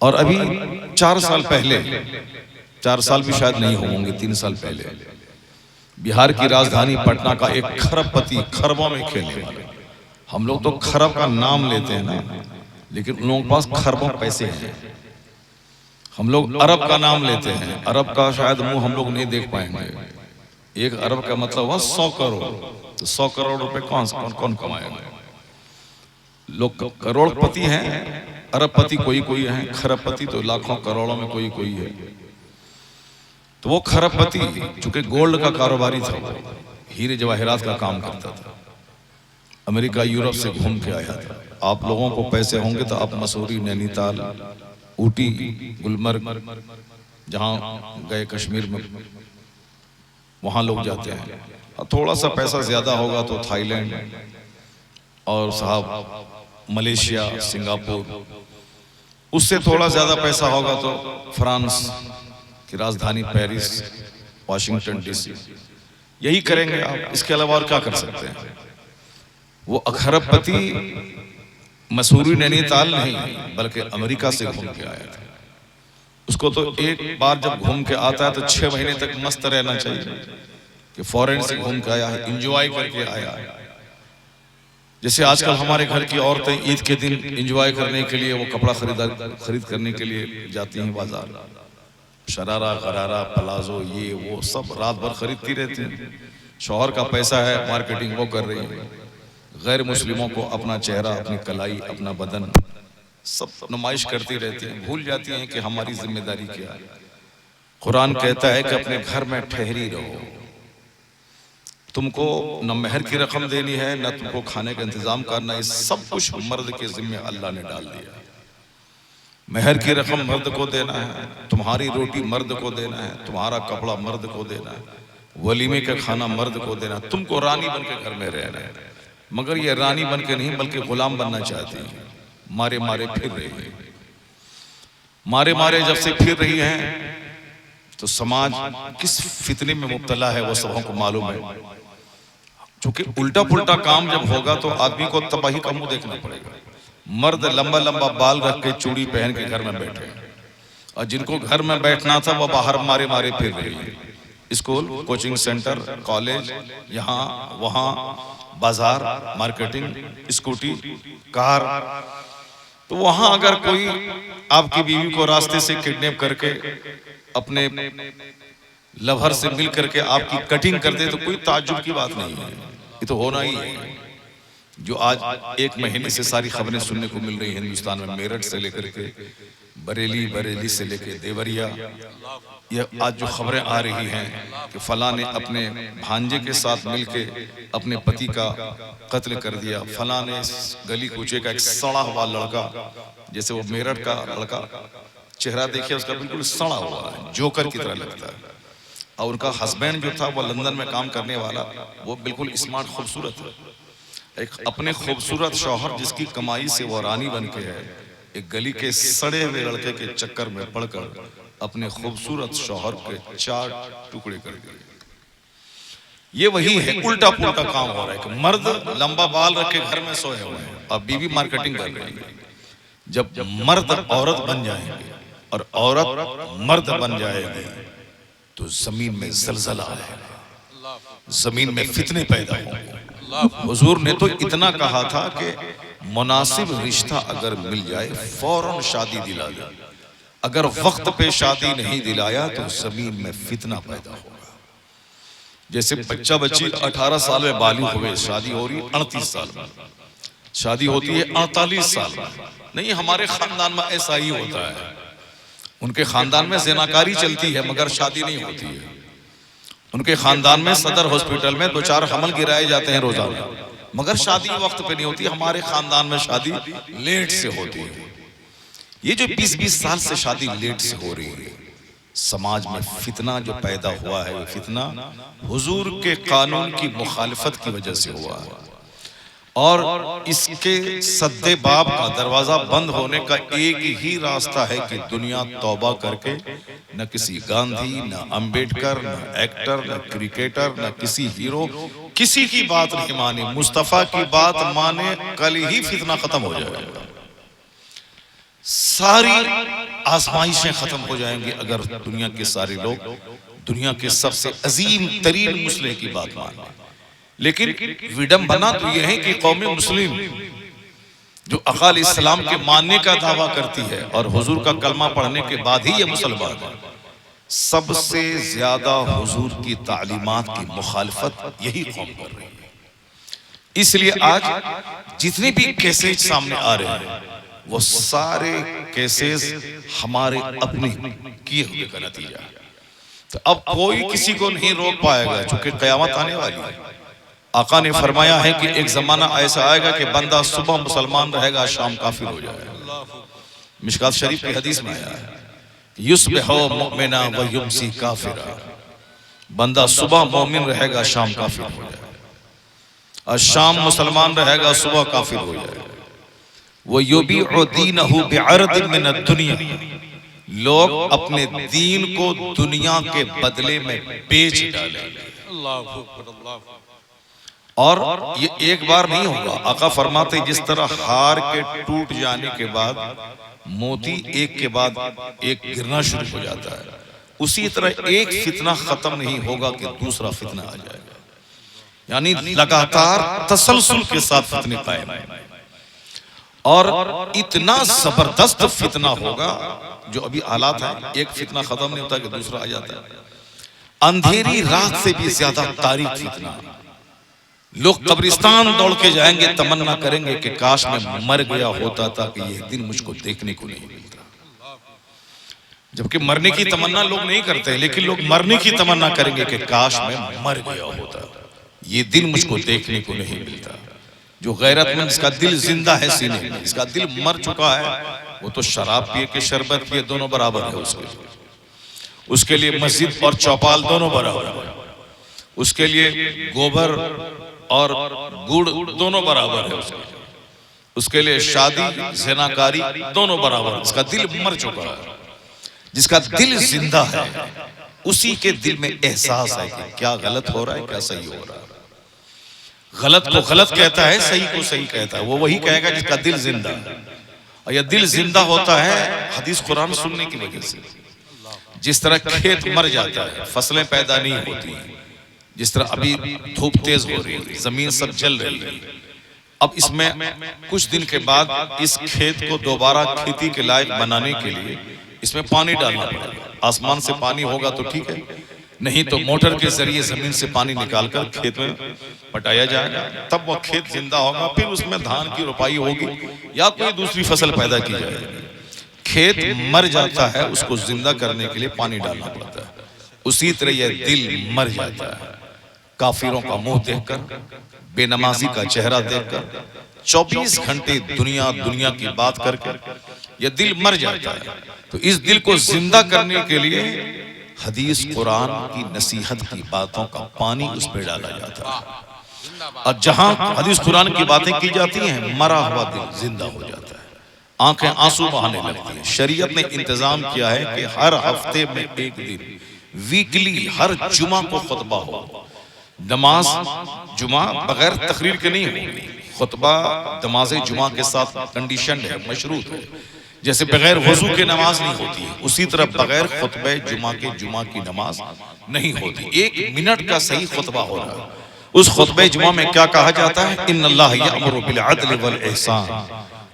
اور ابھی 4 سال پہلے، 4 سال بھی شاید نہیں ہوں گے، 3 سال پہلے بہار کی راجدھانی پٹنہ کا ایک کھرب پتی، کھربوں میں کھیلنے والا، ہم لوگ تو کھرب کا نام لیتے ہیں نا، لیکن ان لوگوں کے پاس کھربوں پیسے ہیں. ہم لوگ ارب کا نام لیتے ہیں، ارب کا شاید منہ ہم لوگ نہیں دیکھ پائیں گے. 1 ارب کا مطلب ہوا 100 کروڑ. تو 100 کروڑ روپے کون کمائے گا؟ لوگ کروڑ پتی ہیں، ارب پتی کوئی ہیں، کھرب پتی تو لاکھوں کروڑوں میں کوئی ہے. تو وہ کھرب پتی چونکہ گولڈ کا کاروباری تھا، ہیرے جواہرات کا کام کرتا تھا، امریکہ یورپ سے گھوم کے آیا تھا. آپ لوگوں کو پیسے ہوں گے تو آپ مسوری، نینی تال، اوٹی، گلمرگ جہاں گئے کشمیر میں وہاں لوگ جاتے ہیں. تھوڑا سا پیسہ زیادہ ہوگا تو تھائی لینڈ اور صاحب ملیشیا، سنگاپور. اس سے تھوڑا زیادہ پیسہ ہوگا تو فرانس کی راجدھانی پیرس، واشنگٹن ڈی سی. یہی کریں گے آپ، اس کے علاوہ اور کیا کر سکتے ہیں؟ وہ کھرب پتی مسوری، نینی تال نہیں بلکہ امریکہ سے گھوم کے آیا تھا. اس کو تو ایک بار جب گھوم کے آتا ہے تو 6 مہینے تک مست رہنا چاہیے کہ فورن سے گھوم کے آیا ہے، انجوائے کر کے آیا ہے. جیسے آج کل ہمارے گھر کی عورتیں عید کے دن انجوائے کرنے کے لیے وہ کپڑا خرید کرنے کے لیے جاتی ہیں بازار، شرارہ، غرارہ، پلازو، یہ وہ سب رات بھر خریدتی رہتی ہیں. شوہر کا پیسہ ہے، مارکیٹنگ وہ کر رہی ہے. غیر مسلموں کو اپنا چہرہ، اپنی کلائی، اپنا بدن سب نمائش کرتی رہتی ہیں، بھول جاتی ہیں کہ ہماری ذمہ داری کیا ہے. قرآن کہتا ہے کہ اپنے گھر میں ٹھہری رہو. تم کو نہ مہر کی رقم دینی ہے، نہ تم کو کھانے کا انتظام کرنا ہے. سب کچھ مرد کے ذمہ اللہ نے ڈال دیا. مہر کی رقم مرد کو دینا ہے، تمہاری روٹی مرد کو دینا ہے، تمہارا کپڑا مرد کو دینا ہے، ولیمے کا کھانا مرد کو دینا ہے. تم کو رانی بن کے گھر میں رہنا ہے. مگر یہ رانی بن کے نہیں بلکہ غلام بننا چاہتی ہیں. مارے پھر رہی ہیں. مارے جب سے پھر رہی ہیں تو سماج کس فتنے میں مبتلا ہے وہ سب کو معلوم ہے. چونکہ الٹا پلٹا کام جب ہوگا تو آدمی کو تباہی کا منہ دیکھنا پڑے گا. مرد لمبا بال رکھ کے چوڑی پہن کے گھر میں بیٹھے، اور جن کو گھر میں بیٹھنا تھا وہ باہر مارے پھر رہی ہیں. اسکول، کوچنگ سینٹر، کالج، یہاں وہاں، بازار، مارکیٹنگ، اسکوٹی، کار. تو وہاں اگر کوئی آپ کی بیوی کو راستے سے کڈنیپ کر کے اپنے لوہر سے مل کر کے آپ کی کٹنگ کر دے تو کوئی تعجب کی بات نہیں ہے، یہ تو ہونا ہی ہے. جو آج 1 مہینے سے ساری خبریں سننے کو مل رہی ہیں ہندوستان میں، میرٹھ سے لے کر کے بریلی سے لے کے دیوریا، یہ آج جو خبریں آ رہی ہیں کہ فلاں نے اپنے بھانجے کے ساتھ مل کے اپنے پتی کا قتل کر دیا، فلاں نے گلی کوچے کا ایک سڑا ہوا لڑکا، جیسے وہ میرٹھ کا لڑکا چہرہ دیکھے اس کا بالکل سڑا ہوا ہے، جوکر کی طرح لگتا ہے. اور ان کا ہسبینڈ جو تھا وہ لندن میں کام کرنے والا، وہ بالکل اسمارٹ، خوبصورت ہے. ایک اپنے خوبصورت شوہر جس کی کمائی سے وہ رانی بن کے ہے، ایک گلی کے سڑے ہوئے لڑکے کے چکر میں پڑ کر اپنے خوبصورت شوہر کے 4 ٹکڑے کر دیے. یہ وہی ہے، الٹا پلٹا کام ہو رہا ہے کہ مرد لمبا بال رکھ کے گھر میں سوئے ہوئے ہیں اور بیوی مارکیٹنگ کر رہی ہے. جب مرد عورت بن جائیں گے اور عورت مرد بن جائے گی تو زمین میں زلزلہ آئے گا، زمین میں فتنے پیدا ہوں گے. حضور نے تو اتنا کہا تھا کہ مناسب رشتہ اگر مل جائے فوراً شادی دلا دے، اگر وقت پہ شادی نہیں دلایا تو زمین میں فتنہ پیدا ہوگا. جیسے بچہ بچی 18 سال میں بالغ ہوئے، شادی ہو رہی 38 سال میں، شادی ہوتی ہے 48 سال میں. نہیں، ہمارے خاندان میں ایسا ہی ہوتا ہے. ان کے خاندان میں زناکاری چلتی ہے مگر شادی نہیں ہوتی ہے. ان کے خاندان میں صدر ہاسپٹل میں 2-4 حمل گرائے جاتے ہیں روزانہ مگر شادی وقت پہ نہیں ہوتی. ہمارے خاندان میں شادی لیٹ سے ہوتی ہے. یہ جو 20 سال سے شادی لیٹ سے ہو رہی ہے، سماج میں فتنہ جو پیدا ہوا ہے، وہ فتنہ حضور کے قانون کی مخالفت کی وجہ سے ہوا ہے. اور اس کے سد باب کا دروازہ بند ہونے کا ایک ہی راستہ ہے کہ دنیا توبہ کر کے نہ کسی گاندھی، نہ امبیڈکر، نہ ایکٹر، نہ کرکٹر، نہ کسی ہیرو، کسی کی بات نہیں مانے، مصطفیٰ کی بات مانے، کل ہی فتنہ ختم ہو جائے گا. ساری آزمائشیں ختم ہو جائیں گی اگر دنیا کے سارے لوگ دنیا کے سب سے عظیم ترین مسلح کی بات مانیں۔ لیکن وڈمبنا تو یہ ہے کہ قوم مسلم جو آقا علیہ السلام کے ماننے کا دعویٰ کرتی ہے اور حضور کا کلمہ پڑھنے کے بعد ہی یہ مسلمان ہے، سب سے زیادہ حضور کی تعلیمات کی مخالفت یہی قوم کر رہی ہے۔ اس لیے آج جتنے بھی کیسز سامنے آ رہے ہیں وہ سارے کیسز ہمارے اپنے کیے ہوئے کا نتیجہ ہے۔ تو اب کوئی کسی کو نہیں روک پائے گا چونکہ قیامت آنے والی ہے۔ آقا نے فرمایا ہے کہ ایک زمانہ ایسا آئے گا کہ بندہ صبح مسلمان رہے گا شام کافر ہو جائے گا۔ مشکات شریف کی حدیث میں آیا ہے یصبح مؤمنا و یمسی کافرا، بندہ صبح مومن رہے گا شام کافر ہو جائے گا، اور شام مسلمان رہے گا صبح کافر ہو جائے گا۔ وَيُبِعُ دِينَهُ بِعَرْضٍ مِّنَ الدُّنْيَا، لوگ اپنے دین کو دنیا کے بدلے میں بیچ ڈالیں گے۔ اور یہ ایک بار نہیں ہوگا، آقا فرماتے جس طرح ہار کے ٹوٹ جانے کے بعد موتی ایک کے بعد ایک گرنا شروع ہو جاتا ہے، اسی طرح ایک فتنہ ختم نہیں ہوگا کہ دوسرا فتنہ آ جائے گا، یعنی لگاتار تسلسل کے ساتھ فتنے قائم ہیں۔ اور اتنا زبردست فتنہ ہوگا جو ابھی حالات ہیں، ایک فتنہ ختم نہیں ہوتا کہ دوسرا آ جاتا ہے۔ اندھیری رات سے بھی زیادہ تاریک فتنہ، لوگ قبرستان دوڑ کے جائیں گے، تمنا کریں گے کہ کاش میں مر گیا ہوتا تھا کہ یہ دن مجھ کو دیکھنے کو نہیں ملتا۔ جبکہ مرنے کی تمنا لوگ نہیں کرتے، لیکن لوگ مرنے کی تمنا کریں گے کہ کاش میں مر گیا ہوتا، یہ دن مجھ کو دیکھنے کو نہیں ملتا۔ جو غیرت مند اس کا دل زندہ ہے سینے میں، اس کا دل مر چکا ہے، وہ تو شراب پیے کہ شربت پیے دونوں برابر ہے اس کے لیے مسجد اور چوپال دونوں برابر ہے، اس کے لیے گوبر اور گڑ دونوں برابر ہے، اس کے لیے شادی زناکاری دونوں برابر ہے۔ اس کا دل مر چکا ہے، جس کا دل زندہ ہے اسی کے دل میں احساس ہے کہ کیا غلط ہو رہا ہے کیا صحیح ہو رہا ہے۔ غلط کو غلط کہتا ہے، صحیح کو صحیح کہتا ہے، وہ وہی کہے گا جس کا دل زندہ ہے۔ اور یہ دل زندہ ہوتا ہے حدیث قرآن سننے کی وجہ سے۔ جس طرح کھیت مر جاتا ہے، فصلیں پیدا نہیں ہوتی، جس طرح ابھی دھوپ تیز ہو رہی ہے، زمین سب جل رہی ہے، اب اس میں کچھ دن کے بعد اس کھیت کو دوبارہ کھیتی کے لائق بنانے کے لیے اس میں پانی ڈالنا پڑے گا۔ آسمان سے پانی ہوگا تو ٹھیک ہے، نہیں تو موٹر کے ذریعے زمین سے پانی نکال کر کھیت میں پٹایا جائے گا، تب وہ کھیت زندہ ہوگا، پھر اس میں دھان کی روپائی ہوگی یا کوئی دوسری فصل پیدا کی جائے گی۔ کھیت مر جاتا ہے، اس کو زندہ کرنے کے لیے پانی ڈالنا پڑتا ہے، اسی طرح یہ دل مر جاتا ہے۔ کافروں کا منہ دیکھ کر، بے نمازی کا چہرہ دیکھ کر، 24 گھنٹے دنیا کی بات کر کے یہ دل مر جاتا ہے۔ تو اس دل کو زندہ کرنے کے لیے حدیث قرآن کی نصیحت کی باتوں کا پانی اس پہ ڈالا جاتا ہے، اور جہاں حدیث قرآن کی باتیں کی جاتی ہیں مرا ہوا دل زندہ ہو جاتا ہے، آنکھیں آنسو بہانے لگتی ہیں۔ شریعت نے انتظام کیا ہے کہ ہر ہفتے میں ایک دن ویکلی ہر جمعہ کو خطبہ ہو۔ نماز جمعہ بغیر تقریر کے نہیں ہوگی، خطبہ نماز جمعہ کے ساتھ کنڈیشنڈ ہے، مشروط ہے۔ جیسے بغیر وضو کے نماز نہیں ہوتی ہے، اسی طرح بغیر خطبہ جمعہ کی نماز نہیں ہوتی۔ 1 منٹ کا صحیح خطبہ ہو رہا ہے، اس خطبہ جمعہ میں کیا کہا جاتا ہے؟ ان اللہ یأمر بالعدل والاحسان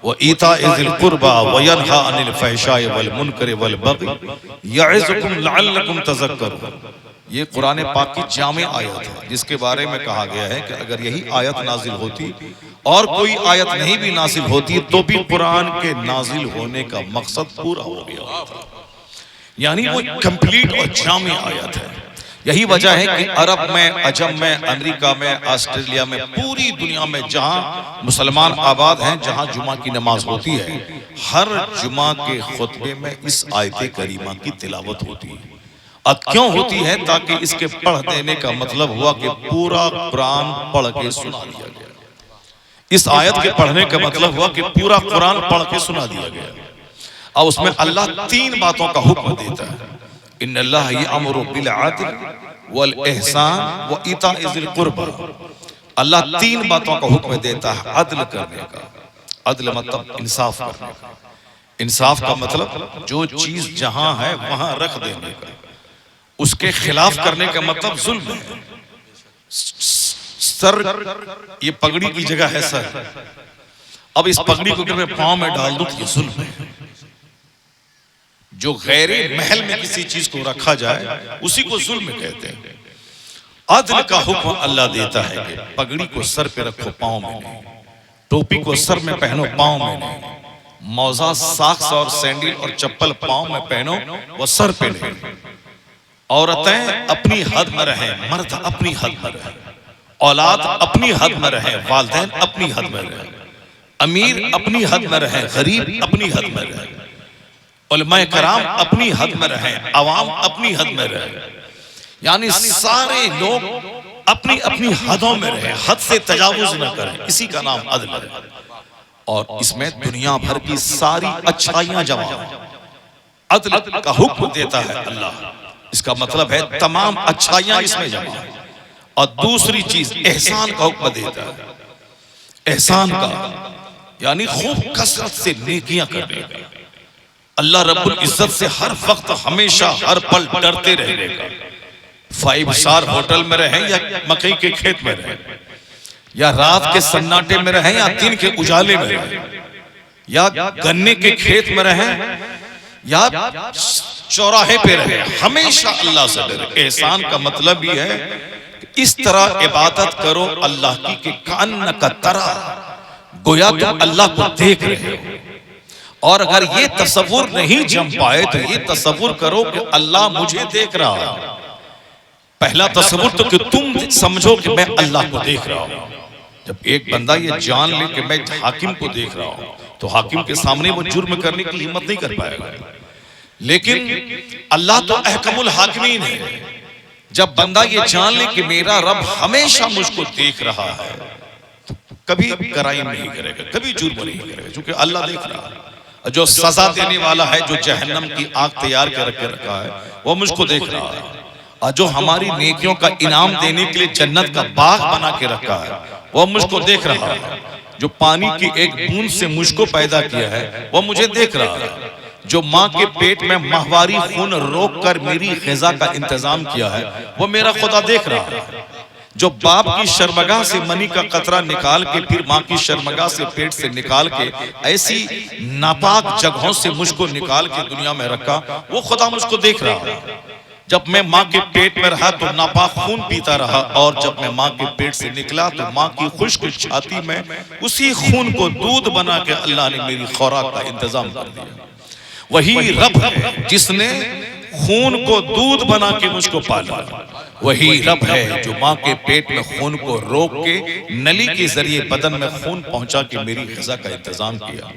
وایتاء ذی القربى وینہی عن الفحشاء والمنکر والبغی یعظکم لعلکم تذکرون۔ یہ قرآن پاک کی جامع آیت ہے، جس کے بارے میں کہا گیا ہے کہ اگر یہی آیت نازل ہوتی اور کوئی آیت نہیں بھی نازل ہوتی تو بھی قرآن کے نازل ہونے کا مقصد پورا ہو گیا ہوتا، یعنی وہ کمپلیٹ اور جامع آیت ہے۔ یہی وجہ ہے کہ عرب میں، عجم میں، امریکہ میں، آسٹریلیا میں، پوری دنیا میں جہاں مسلمان آباد ہیں، جہاں جمعہ کی نماز ہوتی ہے، ہر جمعہ کے خطبے میں اس آیت کریمہ کی تلاوت ہوتی ہے۔ اب کیوں ہوتی ہے؟ تاکہ اس کے پڑھ دینے کا مطلب ہوا کہ پورا قرآن پڑھ کے سنا دیا گیا۔ اس آیت کے پڑھنے کا مطلب ہوا کہ پورا قرآن پڑھ کے سنا دیا گیا۔ اور اس میں اللہ 3 باتوں کا حکم دیتا ہے۔ ان اللہ یأمر بالعدل والاحسان وایتاء ذی القربى۔ اللہ 3 باتوں کا حکم دیتا ہے عدل کرنے کا، عدل مطلب انصاف کرنے کا، انصاف کا مطلب جو چیز جہاں ہے وہاں رکھ دینے کا، اس کے خلاف کرنے کا مطلب ظلم ہے۔ سر، یہ پگڑی کی جگہ ہے سر، اب اس پگڑی کو اگر میں پاؤں میں ڈال دوں تو یہ ظلم ہے۔ جو غیر محل میں کسی چیز کو رکھا جائے اسی کو ظلم کہتے ہیں۔ عدل کا حکم اللہ دیتا ہے کہ پگڑی کو سر پہ رکھو، پاؤں میں نہیں، ٹوپی کو سر میں پہنو، پاؤں میں نہیں، موزہ، ساکس اور سینڈل اور چپل پاؤں میں پہنو، وہ سر پہ نہیں۔ عورتیں اپنی حد میں رہیں، مرد اپنی حد میں رہیں، اولاد اپنی حد میں رہیں، والدین اپنی حد میں رہیں، امیر اپنی حد میں رہیں، غریب اپنی حد میں رہیں، علماء کرام اپنی حد میں رہیں، عوام اپنی حد میں رہیں، یعنی سارے لوگ اپنی اپنی حدوں میں رہیں، حد سے تجاوز نہ کریں، اسی کا نام عدل ہے۔ اور اس میں دنیا بھر کی ساری اچھائیاں جمع ہیں۔ عدل کا حکم دیتا ہے اللہ، اس کا مطلب ہے تمام اچھائیاں اس میں جمع ہیں۔ اور دوسری چیز احسان کا حکم دیتا ہے، احسان کا یعنی خوب کثرت سے نیکیاں کرنے کا۔ اللہ رب العزت سے ہر وقت ہمیشہ ہر پل ڈرتے رہنے کا۔ 5 اسٹار ہوٹل میں رہیں یا مکئی کے کھیت میں رہیں، یا رات کے سناٹے میں رہیں یا دن کے اجالے میں رہیں، یا گنے کے کھیت میں رہیں یا چوراہے پہ رہیں، ہمیشہ اللہ سے ڈرے۔ احسان کا مطلب یہ ہے کہ اس طرح عبادت کرو اللہ کی کہ کأنک ترا، گویا تم اللہ کو دیکھ رہے ہو۔ اور اگر یہ تصور نہیں جم پائے تو یہ تصور کرو کہ اللہ مجھے دیکھ رہا ہے۔ پہلا تصور تو کہ تم سمجھو کہ میں اللہ کو دیکھ رہا ہوں۔ جب ایک بندہ یہ جان لے کہ میں حاکم کو دیکھ رہا ہوں تو حاکم کے سامنے وہ جرم کرنے کی ہمت نہیں کر پائے گا۔ لیکن اللہ تو احکم الحاکمین ہے۔ جب بندہ یہ جان لے کہ میرا رب ہمیشہ مجھ کو دیکھ رہا ہے تو کبھی کرائم نہیں کرے گا، کبھی جرم نہیں کرے گا، چونکہ اللہ دیکھ رہا ہے۔ جو سزا دینے والا ہے، جو جہنم کی آگ تیار کر کے رکھا ہے، وہ مجھ کو دیکھ رہا ہے۔ اور جو ہماری نیکیوں کا انعام دینے کے لیے جنت کا باغ بنا کے رکھا ہے، وہ مجھ کو دیکھ رہا ہے۔ جو پانی کی ایک بوند سے مجھ کو پیدا کیا ہے وہ مجھے دیکھ رہا ہے۔ جو ماں کے پیٹ میں ماہواری خون روک کر میری غذا کا انتظام کیا ہے وہ میرا خدا دیکھ رہا ہے۔ جو باپ کی شرمگاہ سے منی کا قطرہ نکال کے پھر ماں کی شرمگاہ سے پیٹ سے نکال کے ایسی ناپاک جگہوں سے مجھ کو نکال کے دنیا میں رکھا، وہ خدا مجھ کو دیکھ رہا ہے۔ جب میں ماں کے پیٹ میں رہا تو ناپاک خون پیتا رہا، اور جب میں ماں کے پیٹ سے نکلا تو ماں کی خشک چھاتی میں اسی خون کو دودھ بنا کے اللہ نے میری خوراک کا انتظام کر دیا۔ وہی رب ہے جس نے خون کو دودھ بنا کے مجھ کو پالا، وہی رب ہے جو ماں کے پیٹ میں خون کو روک کے نلی کے ذریعے بدن میں خون پہنچا کے میری غذا کا انتظام کیا۔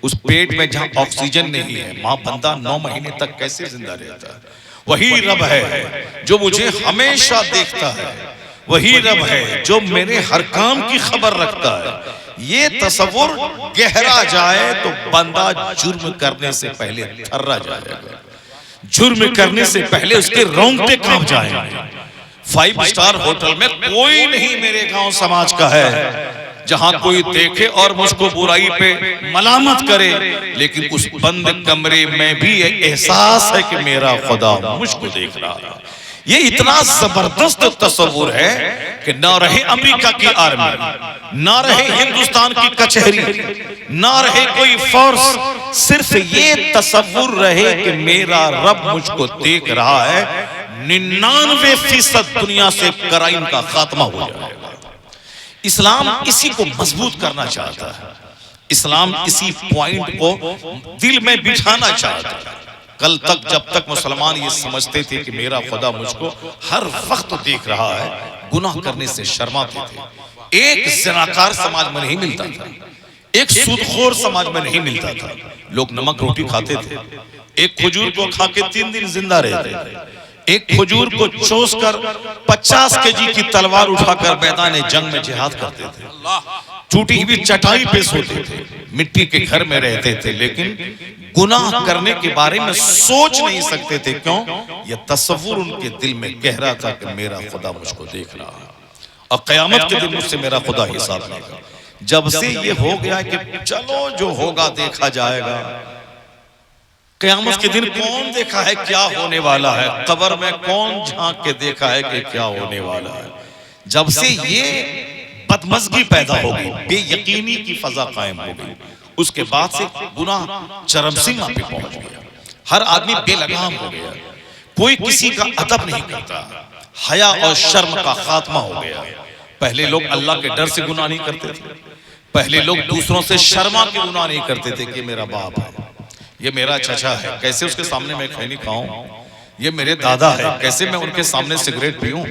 اس پیٹ میں جہاں آکسیجن نہیں ہے، ماں بندہ 9 مہینے تک کیسے زندہ رہتا ہے؟ وہی رب ہے جو مجھے ہمیشہ دیکھتا ہے، وہی رب ہے جو میرے ہر کام کی خبر رکھتا ہے۔ یہ تصور گہرا جائے تو بندہ جرم کرنے سے پہلے تھرا جائے گا، جرم کرنے سے پہلے اس کے رونگٹے کانپ جائیں گے۔ 5 اسٹار ہوٹل میں کوئی نہیں میرے گاؤں سماج کا ہے جہاں کوئی دیکھے اور مجھ کو برائی پہ ملامت کرے، لیکن اس بند کمرے میں بھی یہ احساس ہے کہ میرا خدا مجھ کو دیکھ رہا ہے۔ یہ اتنا زبردست تصور ہے کہ نہ رہے امریکہ کی آرمی، نہ رہے ہندوستان کی کچہری، نہ رہے کوئی فورس، صرف یہ تصور رہے کہ میرا رب مجھ کو دیکھ رہا ہے، 99% دنیا سے کرائم کا خاتمہ ہو جائے گا۔ اسلام اسی کو مضبوط کرنا چاہتا ہے، اسلام اسی پوائنٹ کو دل میں بٹھانا چاہتا ہے۔ کل تک جب تک مسلمان یہ سمجھتے تھے کہ میرا خدا مجھ کو ہر وقت دیکھ رہا ہے، گناہ کرنے سے شرماتے تھے۔ ایک زناکار سماج میں نہیں ملتا تھا، ایک سودخور سماج میں نہیں ملتا تھا، لوگ نمک روٹی کھاتے تھے، ایک کھجور کو کھا کے 3 دن زندہ رہتے تھے، ایک کھجور کو چوس کر 50 kg کی تلوار اٹھا کر میدان جنگ میں جہاد کرتے تھے، ٹوٹی ہوئی چٹائی پہ سوتے تھے، مٹی کے گھر میں رہتے تھے، لیکن گناہ کرنے کے بارے میں سوچ نہیں سکتے تھے۔ کیوں؟ یہ تصور ان کے دل میں گہرا تھا کہ میرا خدا مجھ کو دیکھ رہا ہے اور قیامت کے دن مجھ سے میرا خدا حساب لے گا۔ جب سے یہ ہو گیا کہ چلو جو ہوگا دیکھا جائے گا، قیامت کے دن کون دیکھا ہے کیا ہونے والا ہے؟ قبر میں کون جھانک کے دیکھا ہے کہ کیا ہونے والا ہے؟ جب سے یہ بدمزگی پیدا ہو گئی، بے یقینی کی فضا قائم ہو گئی، اس کے بعد سے گناہ چرم سیما پہ پہنچ گیا، ہر آدمی بے لگام ہو گیا، کوئی کسی کا ادب نہیں کرتا، حیا اور شرم کا خاتمہ ہو گیا۔ پہلے لوگ اللہ کے ڈر سے گناہ نہیں کرتے تھے، پہلے لوگ دوسروں سے شرما کے گناہ نہیں کرتے تھے کہ میرا باپ ہے، یہ میرا چچا ہے، کیسے اس کے سامنے میں کھینی کھاؤں، یہ میرے دادا ہے، کیسے میں ان کے سامنے سگریٹ پیوں،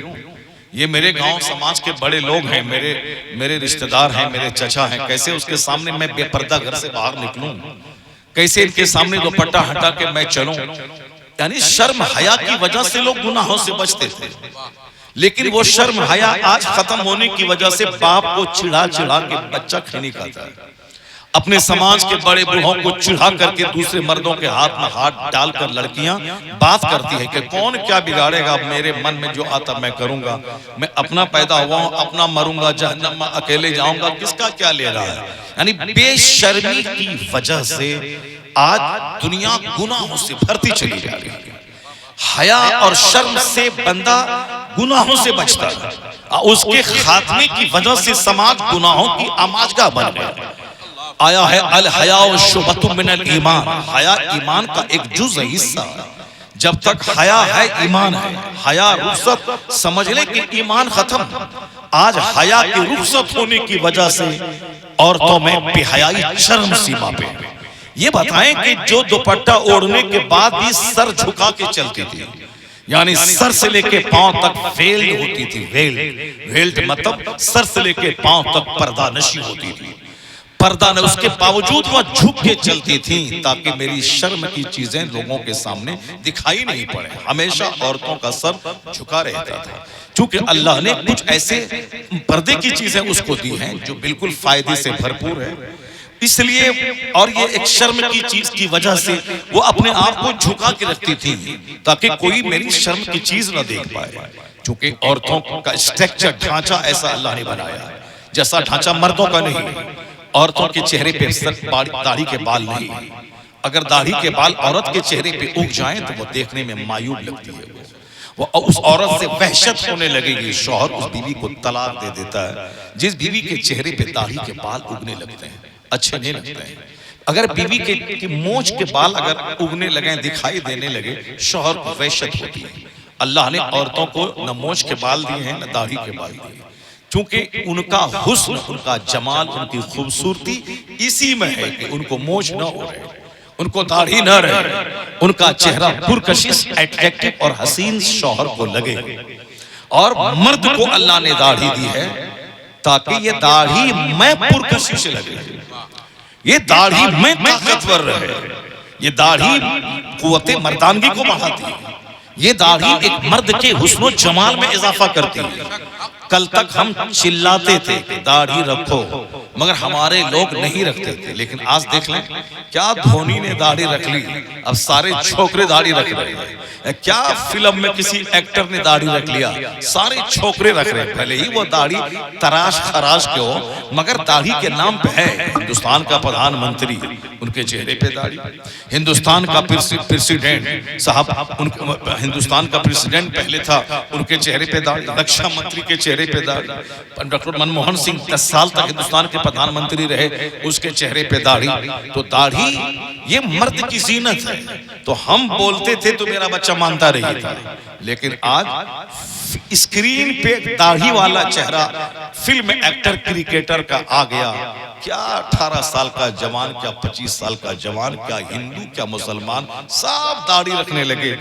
یہ میرے گاؤں سماج کے بڑے لوگ ہیں، میرے رشتہ دار ہیں، میرے چچا ہیں، کیسے اس کے سامنے میں بے پردہ گھر سے باہر نکلوں، کیسے ان کے سامنے دوپٹہ ہٹا کے میں چلوں۔ یعنی شرم حیا کی وجہ سے لوگ گناہوں سے بچتے تھے، لیکن وہ شرم حیا آج ختم ہونے کی وجہ سے باپ کو چڑھا چڑھا کے بچہ کھینی کھاتا ہے، اپنے سماج کے بڑے بوڑھوں کو چڑھا کر کے دوسرے مردوں کے ہاتھ میں ہاتھ ڈال کر لڑکیاں بات کرتی ہے کہ کون کیا بگاڑے گا، میرے من میں جو آتا میں کروں گا، میں اپنا پیدا ہوا ہوں، اپنا مروں گا، جہنم میں اکیلے جاؤں گا، کس کا کیا لے رہا ہے۔ یعنی بے شرمی کی وجہ سے آج دنیا گناہوں سے بھرتی چلی جا رہی ہے۔ حیا اور شرم سے بندہ گناہوں سے بچتا ہے، اس کے خاتمے کی وجہ سے سماج گناہوں کی آماجگاہ بن گیا۔ آیا ہے الحیاء شعبۃ من الایمان، حیا ایمان کا ایک جز حصہ، جب تک حیا ہے ایمان ہے، حیا رخصت سمجھ لے کہ ایمان ختم۔ آج حیا کی رخصت ہونے کی وجہ سے عورتوں میں بے حیائی چرم سیما پہ۔ یہ بتائیں کہ جو دوپٹہ اوڑھنے کے بعد بھی سر جھکا کے چلتی تھی، یعنی سر سے لے کے پاؤں تک ویلڈ ہوتی تھی، ویلڈ مطلب سر سے لے کے پاؤں تک پردہ نشی ہوتی تھی، پردہ نے اس کے باوجود وہ جھک کے چلتی تھیں تاکہ میری شرم کی چیزیں لوگوں کے سامنے دکھائی نہیں پڑے۔ ہمیشہ عورتوں کا سر جھکا رہتا تھا، چونکہ اللہ نے کچھ ایسے پردے کی چیزیں اس کو دی ہیں جو بالکل فائدے سے بھرپور ہے، اس لیے اور یہ ایک شرم کی چیز کی وجہ سے وہ اپنے آپ کو جھکا کے رکھتی تھی تاکہ کوئی میری شرم کی چیز نہ دیکھ پائے۔ چونکہ عورتوں کا اسٹرکچر ڈھانچہ ایسا اللہ نے بنایا ہے جیسا ڈھانچہ مردوں کا نہیں۔ عورتوں کے چہرے پہ داڑھی کے بال نہیں، اگر داڑھی کے بال عورت کے چہرے پہ اگ جائیں تو وہ دیکھنے میں معیوب لگتی ہے، وہ اس عورت سے وحشت ہونے لگے گی۔ شوہر اس بیوی کو طلاق دے دیتا ہے جس بیوی کے چہرے پہ داڑھی کے بال اگنے لگتے ہیں، اچھے نہیں لگتے ہیں۔ اگر بیوی کے مونچھ کے بال اگر اگنے لگیں، دکھائی دینے لگے، شوہر کو وحشت ہوتی ہے۔ اللہ نے عورتوں کو نہ مونچھ کے بال دیے ہیں نہ داڑھی کے بال دیے، چونکہ ان کا حسن، ان کا جمال، ان کی خوبصورتی اسی میں ہے کہ ان کو مونچھ نہ ہو رہے، ان کو داڑھی نہ رہے، ان کا چہرہ پرکشش، اٹریکٹیو اور حسین شوہر کو لگے۔ اور مرد کو اللہ نے داڑھی دی ہے تاکہ یہ داڑھی میں پرکشش لگے، یہ داڑھی میں طاقتور رہے، یہ داڑھی قوت مردانگی کو بڑھاتی ہے، یہ داڑھی ایک مرد کے حسن و جمال میں اضافہ کرتی ہے۔ کل تک ہم چلاتے تھے کہ داڑھی رکھو، مگر ہمارے لوگ نہیں رکھتے تھے، لیکن آج دیکھ لیں کیا دھونی نے داڑھی رکھ لی، اب سارے چھوکرے داڑھی رکھ رہے ہیں، کیا فلم میں کسی ایکٹر نے داڑھی رکھ لیا، سارے چھوکرے رکھ رہے ہیں۔ بھلے ہی وہ داڑھی تراش خراش کے ہو، مگر داڑھی کے نام پہ ہے۔ ہندوستان کا پردھان منتری، ان کے چہرے پہ داڑھی، ہندوستان کا پریسیڈنٹ صاحب، ہندوستان کا پریسیڈنٹ پہلے تھا، ان کے چہرے پہ داڑھی، رکشا منتری کے چہرے پہ داڑھی، ڈاکٹر منموہن سنگھ 10 سال تک ہندوستان کے پردھان منتری رہے، اس کے چہرے پہ داڑھی۔ تو داڑھی یہ مرد کی زینت ہے، تو ہم بولتے تھے تو میرا بچہ مانتا رہی تھا، لیکن آج اسکرین پہ داڑھی والا چہرہ فلم ایکٹر کرکٹر کا آ گیا، کیا 18 سال کا جوان، کیا 25 سال کا جوان، کیا ہندو کیا مسلمان، سب داڑھی رکھنے لگے۔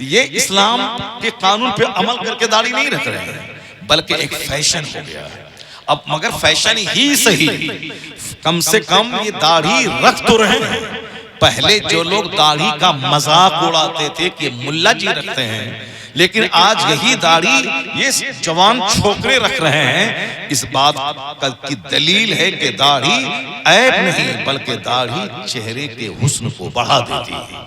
یہ اسلام کے قانون پہ عمل کر کے داڑھی نہیں رکھ رہے ہیں، بلکہ ایک فیشن ہو گیا ہے۔ اب مگر فیشن ہی صحیح، کم سے کم یہ داڑھی رکھ تو رہے ہیں۔ پہلے جو لوگ داڑھی کا مذاق اڑاتے تھے کہ ملا جی رکھتے ہیں، لیکن آج یہی داڑھی یہ جوان چھوکرے رکھ رہے ہیں۔ اس بات کی دلیل ہے کہ داڑھی عیب نہیں، بلکہ داڑھی چہرے کے حسن کو بڑھا دیتی ہے،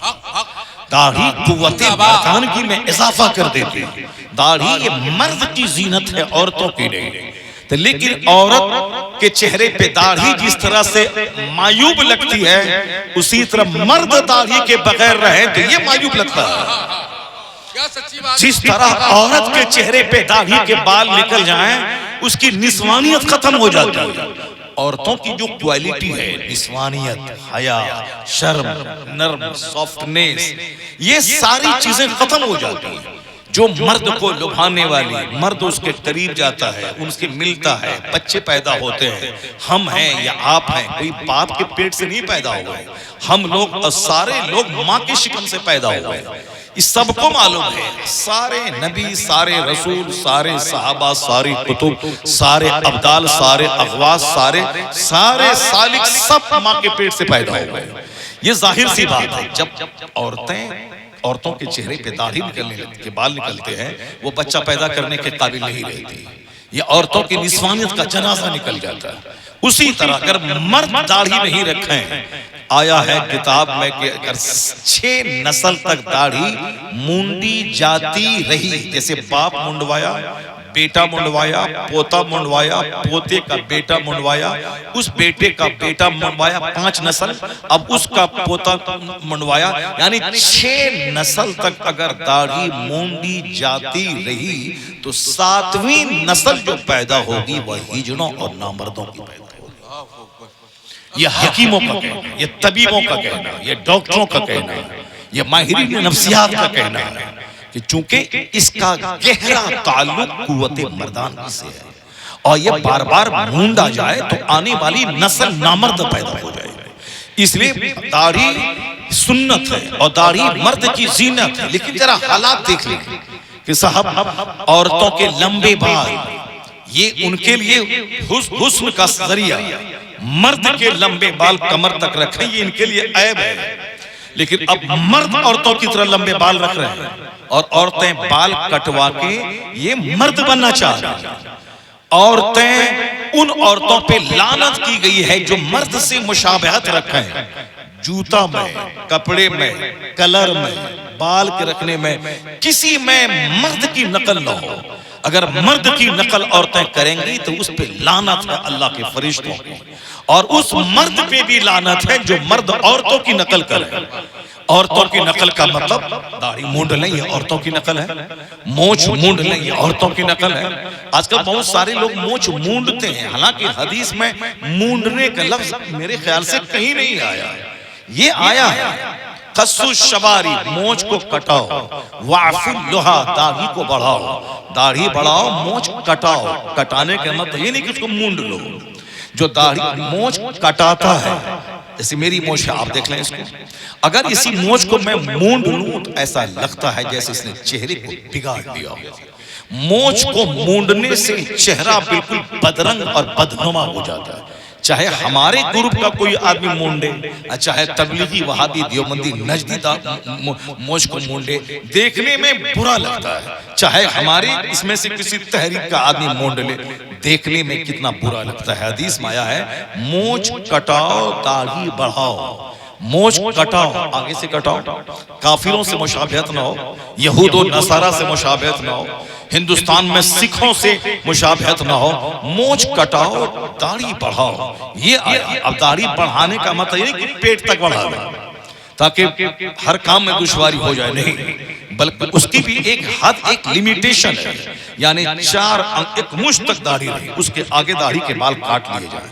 داڑھی قوت مردانگی میں اضافہ کر دیتی ہے، داڑھی یہ مرد کی زینت ہے، عورتوں کی نہیں۔ تو لیکن عورت کے چہرے پہ داڑھی جس طرح سے معیوب لگتی ہے اسی طرح مرد داڑھی کے بغیر رہے تو یہ معیوب لگتا ہے. جس طرح عورت کے چہرے پہ داڑھی کے بال نکل جائیں اس کی نسوانیت ختم ہو جاتی ہے. عورتوں کی جو کوالٹی ہے نسوانیت، حیا، شرم، نرم، سافٹنیس، یہ ساری چیزیں ختم ہو جاتی ہیں. جو مرد کو لبھانے والی، مرد اس کے قریب جاتا ہے، ان سے ملتا ہے، بچے پیدا ہوتے ہیں. ہم ہیں یا آپ ہیں، کوئی باپ کے پیٹ سے نہیں پیدا ہوئے. ہم لوگ سارے لوگ ماں کی شکم سے پیدا ہوئے. اس سب کو معلوم ہے. سارے نبی، سارے رسول، سارے صحابہ، ساری کتب، سارے ابدال، سارے اغواس، سارے سالک سب ماں کے پیٹ سے پیدا ہوئے. یہ ظاہر سی بات ہے. جب عورتوں کے چہرے پہ داڑھی نکلنے کے بال نکلتے ہیں وہ بچہ پیدا کرنے کے قابل نہیں رہتی. یہ عورتوں کی نسوانیت کا جنازہ نکل جاتا ہے. اسی طرح اگر مرد داڑھی نہیں رکھیں، آیا ہے کتاب میں کہ اگر 6 نسل تک داڑھی مونڈی جاتی رہی، جیسے باپ منڈوایا، بیٹا منڈوایا، پوتا منڈوایا، پوتے کا بیٹا منڈوایا، اس بیٹے کا بیٹا منڈوایا، 5 نسل، اب اس کا پوتا منڈوایا، یعنی 6 نسل تک اگر داڑھی مونڈی جاتی رہی تو 7ویں نسل جو پیدا ہوگی وہ ہجڑوں اور نامردوں کی پیدا ہوگی. یہ حکیموں کا کہنا، یہ طبیبوں کا کہنا، یہ ڈاکٹروں کا کہنا، یہ ماہرین نفسیات کا کہنا ہے کہ چونکہ اس کا گہرا تعلق قوت مردانگی سے ہے اور یہ بار بار مونڈا جائے تو آنے والی نسل نامرد پیدا ہو جائے. اس لیے داڑھی سنت ہے اور داڑھی مرد کی زینت ہے. لیکن ذرا حالات دیکھ لیں کہ صاحب عورتوں کے لمبے بال یہ ان کے لیے حسن کا ذریعہ، مرد کے لمبے بال کمر تک رکھیں یہ ان کے لیے عیب ہے. لیکن اب مرد عورتوں کی طرح لمبے بال رکھ رہے ہیں اور عورتیں بال کٹوا کے یہ مرد بننا چاہ رہی ہیں. عورتیں ان عورتوں پہ لعنت کی گئی ہے جو مرد سے مشابہت رکھیں، جوتا میں، کپڑے میں، کلر میں، بال کے رکھنے میں، کسی میں مرد کی نقل نہ ہو. اگر مرد کی نقل عورتیں کریں گی تو اس پہ لعنت ہے اللہ کے فرشتوں کی، اور اس مرد پہ بھی لعنت ہے جو مرد عورتوں کی نقل کرے. عورتوں کی نقل کا مطلب داڑھی مونڈ لیں یہ عورتوں کی نقل ہے، مونچھ مونڈ لیں یہ عورتوں کی نقل ہے. آج کل بہت سارے لوگ مونچھ مونڈتے ہیں، حالانکہ حدیث میں مونڈنے کا لفظ میرے خیال سے کہیں نہیں آیا. یہ آیا ہے قص الشواری، مونچھ کو کٹاؤ، وعف اللحى، داڑھی کو بڑھاؤ. داڑھی بڑھاؤ، مونچھ کٹاؤ. کٹانے کا مطلب یہ نہیں کہ اس کو مونڈ لو. جو داڑھی مونچھ کٹاتا ہے، جیسے میری مونچھ ہے آپ دیکھ لیں اس کو، اگر اسی مونچھ کو میں مونڈ لوں تو ایسا لگتا ہے جیسے اس نے چہرے کو بگاڑ دیا. مونچھ کو مونڈنے سے چہرہ بالکل بدرنگ اور بدنما ہو جاتا ہے. چاہے ہمارے گروپ کا کوئی آدمی مونڈے، چاہے تبلیغی وہابی دیوبندی نجدی مونچھ کو مونڈے، دیکھنے میں برا لگتا ہے. چاہے ہماری اس میں سے کسی تحریک کا آدمی مونڈ لے، دیکھنے میں کتنا برا لگتا ہے. حدیث میں آیا ہے مونچھ کٹاؤ داڑھی بڑھاؤ. مونچھ کٹاؤ، آگے سے کٹاؤ، کافروں سے مشابہت نہ ہو، یہود و نصارہ سے مشابہت نہ ہو، ہندوستان میں سکھوں سے مشابہت نہ ہو. مونچھ کٹاؤ داڑھی بڑھاؤ. یہ اب داڑھی بڑھانے کا مطلب یہ نہیں کہ پیٹ تک بڑھا لیں تاکہ ہر کام میں دشواری ہو جائے، نہیں، بلکہ اس کی بھی ایک حد، ایک لیمیٹیشن ہے. یعنی 4 ایک مشت تک داڑھی رہی، اس کے آگے داڑھی کے بال کاٹ لیے جائیں.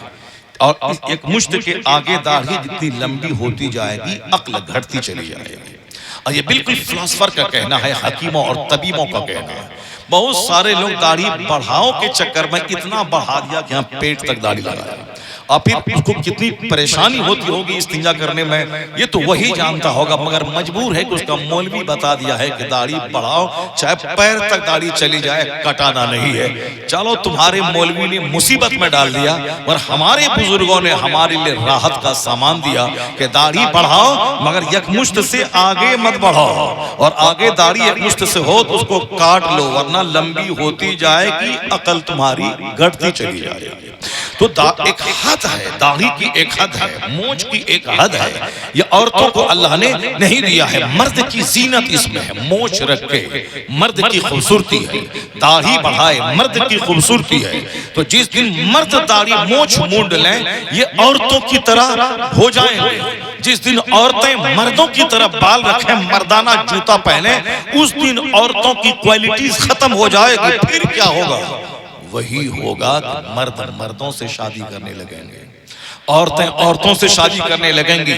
اور ایک مشت کے آگے داڑھی جتنی لمبی ہوتی جائے گی عقل گھٹتی چلی جائے گی. اور یہ بالکل فلسفر کا کہنا ہے، حکیموں اور طبیبوں کا کہنا ہے. بہت سارے لوگ داڑھی بڑھاؤ کے چکر میں اتنا بڑھا دیا کہ یہاں پیٹ تک داڑھی لگایا، اور پھر اس کو کتنی پریشانی ہوتی ہوگی استنجا کرنے میں یہ تو وہی جانتا ہوگا، مگر مجبور ہے کہ اس کا مولوی بتا دیا ہے کہ داڑھی بڑھاؤ چاہے پیر تک داڑھی چلی جائے، کٹانا نہیں ہے. چلو تمہارے مولوی نے مصیبت میں ڈال دیا، اور ہمارے بزرگوں نے ہمارے لیے راحت کا سامان دیا کہ داڑھی بڑھاؤ مگر یک مشت سے آگے مت بڑھاؤ، اور آگے داڑھی یک مشت سے ہو تو اس کو کاٹ لو ورنہ لمبی ہوتی جائے گی، عقل تمہاری گھٹتی چلی جائے گی. تو ایک حد ہے، داڑھی کی ایک حد ہے، مونچھ کی ایک حد ہے. یہ عورتوں کو اللہ نے نہیں دیا ہے. مرد کی زینت اس میں ہے. مونچھ رکھ کے مرد کی خوبصورتی ہے، داڑھی بڑھائے مرد کی خوبصورتی ہے. تو جس دن مرد داڑھی مونچھ مونڈ لیں یہ عورتوں کی طرح ہو جائیں گے. جس دن عورتیں مردوں کی طرح بال رکھیں، مردانہ جوتا پہنے، اس دن عورتوں کی کوالٹیز ختم ہو جائے گی. پھر کیا ہوگا؟ وہی ہوگا کہ مرد مردوں سے شادی کرنے لگیں گے، عورتیں عورتوں سے شادی کرنے لگیں گی.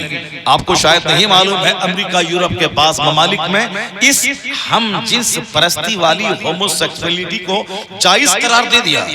آپ کو شاید نہیں معلوم ہے امریکہ یورپ کے بعض ممالک میں اس ہم جنس پرستی والی ہومو سیکسولیٹی کو جائز قرار دے دیا.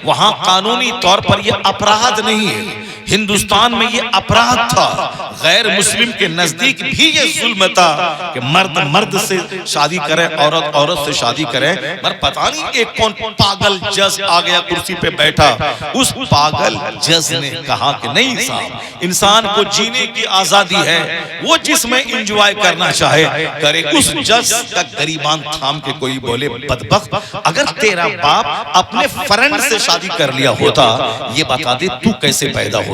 وہاں قانونی طور پر یہ اپرادھ نہیں ہے. ہندوستان میں یہ اپرادھ تھا. غیر مسلم کے نزدیک بھی یہ ظلم تھا کہ مرد مرد سے شادی کرے، عورت عورت سے شادی کرے. مگر پتہ نہیں ایک کون پاگل جج آ گیا کرسی پہ بیٹھا. اس پاگل جج نے کہا کہ نہیں صاحب، انسان کو جینے کی آزادی ہے، وہ جس میں انجوائے کرنا چاہے کرے. اس جج کا گریبان تھام کے کوئی بولے بدبخت، اگر تیرا باپ اپنے فرینڈ سے شادی کر لیا ہوتا یہ بتا دے تو کیسے پیدا ہوتا؟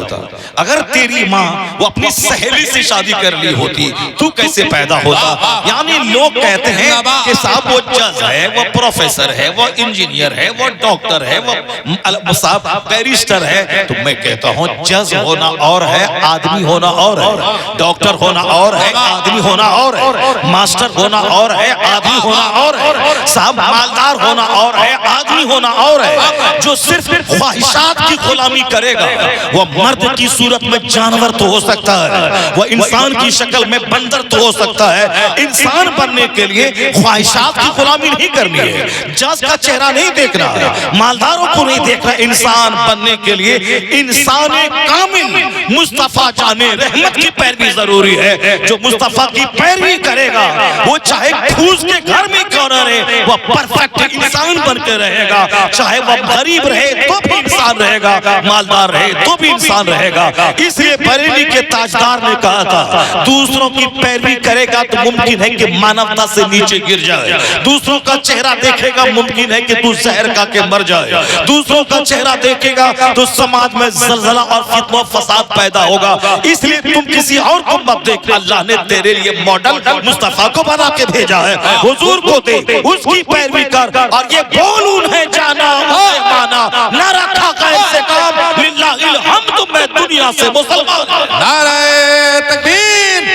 اگر تیری ماں وہ اپنی سہیلی سے شادی کر لی ہوتی تو کیسے پیدا ہوتا؟ یعنی لوگ کہتے ہیں کہ صاحب وہ جج ہے، وہ پروفیسر ہے، وہ انجینئر ہے، وہ ڈاکٹر ہے، وہ صاحب بیرسٹر ہے. تو میں کہتا ہوں جج ہونا اور ہے، آدمی ہونا اور ہے. ڈاکٹر ہونا اور ہے، آدمی ہونا اور ہے. ماسٹر ہونا اور ہے، آدمی ہونا اور ہے. صاحب مالدار ہونا اور ہے، آدمی ہونا اور ہے. جو صرف خواہشات کی غلامی کرے گا وہ مرد کی صورت میں جانور تو ہو سکتا ہے، وہ انسان کی شکل میں بندر تو ہو سکتا ہے. انسان بننے کے لیے خواہشات کی غلامی نہیں کرنی ہے، جج کا چہرہ نہیں دیکھنا ہے، مالداروں کو نہیں دیکھنا. انسان بننے کے لیے انسان کامل مصطفیٰ جانے رحمت کی پیروی ضروری ہے. جو مصطفیٰ کی پیروی کرے گا وہ چاہے پھوس کے گھر میں کیوں نہ رہے وہ پرفیکٹ انسان بن کے رہے گا. چاہے وہ غریب رہے تو بھی انسان رہے گا، مالدار رہے تو بھی انسان رہے گا. اس لیے بریلی کے تاجدار نے کہا تھا دوسروں کی پیروی کرے گا تو ممکن ہے کہ مانوتا سے نیچے گر جائے. دوسروں کا چہرہ دیکھے گا ممکن ہے کہ تو زہر کا کے مر جائے. دوسروں کا چہرہ دیکھے گا تو سماج میں زلزلہ اور فتنہ و فساد پیدا ہوگا. اس لیے تم کسی اور کو مت دیکھ. اللہ نے تیرے لیے ماڈل مصطفیٰ کو بنا کے بھیجا ہے، حضور کو دے، اس کی پیروی کر. اور یہ بول انہیں جانا اے مانا نہ رکھا قائم سے کام للہ الحمد میں دنیا سے مسلمان. نعرہ تکبیر،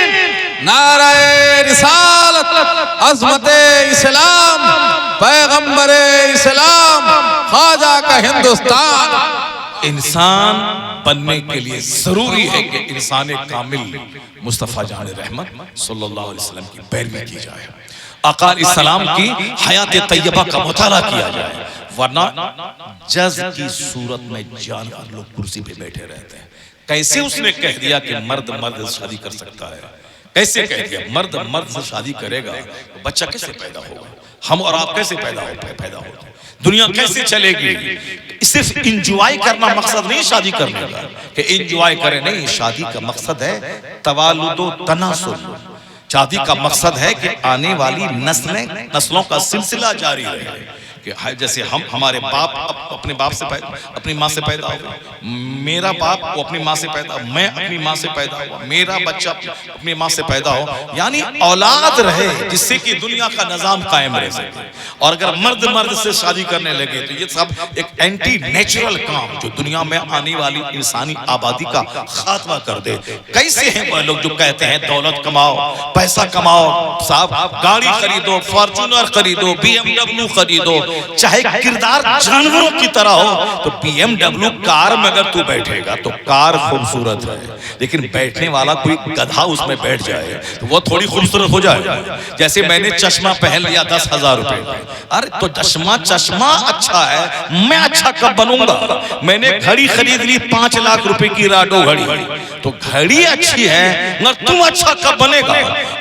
نعرہ رسالت، عظمت اسلام، پیغمبر اسلام، خواجہ کا ہندوستان. انسان بننے کے لیے ضروری ہے کہ انسان کامل مصطفیٰ جان رحمت صلی اللہ علیہ وسلم کی پیروی کی جائے، آقا علیہ السلام کی حیات طیبہ کا مطالعہ کیا جائے. ورنہ جز کی صورت میں جانور لوگ کرسی پہ بیٹھے رہتے ہیں. کیسے اس نے کہہ دیا کہ مرد مرد سے شادی کر سکتا ہے؟ کیسے کہہ دیا مرد مرد سے شادی کرے گا؟ بچہ کیسے پیدا ہوگا؟ ہم اور آپ کیسے پیدا ہوتے؟ دنیا کیسے چلے گی؟ صرف انجوائے کرنا مقصد نہیں شادی کرنے کا کہ انجوائے کرے، نہیں. شادی کا مقصد ہے توالد و تناسل. شادی کا مقصد ہے کہ آنے والی نسلوں کا سلسلہ جاری رہے. کہ جیسے ہمارے باپ اپنے باپ سے اپنی ماں سے پیدا ہوا، میرا باپ وہ اپنی ماں سے پیدا ہوا، میں اپنی ماں سے پیدا ہوا، میرا بچہ اپنی ماں سے پیدا ہو. یعنی اولاد رہے جس سے کہ دنیا کا نظام قائم رہ سکے. اور اگر مرد مرد سے شادی کرنے لگے تو یہ سب ایک اینٹی نیچرل کام جو دنیا میں آنے والی انسانی آبادی کا خاتمہ کر دے. کیسے ہیں وہ لوگ جو کہتے ہیں دولت کماؤ، پیسہ کماؤ، صاحب گاڑی خریدو، فارچونر خریدو، بی ایم ڈبلیو خریدو. چاہے کردار جانوروں کی طرح ہو تو بی ایم ڈبلیو کار میں اگر تو بیٹھے گا تو کار خوبصورت ہے، لیکن بیٹھنے والا کوئی گدھا اس میں بیٹھ جائے تو وہ تھوڑی خوبصورت ہو جائے. جیسے میں نے چشمہ پہن لیا 10,000 روپے، ارے تو چشمہ اچھا ہے، میں اچھا کب بنوں گا؟ میں نے گھڑی خرید لی 5 لاکھ روپے کی راڈو گھڑی، تو گھڑی اچھی ہے مگر تم اچھا کب بنے گا؟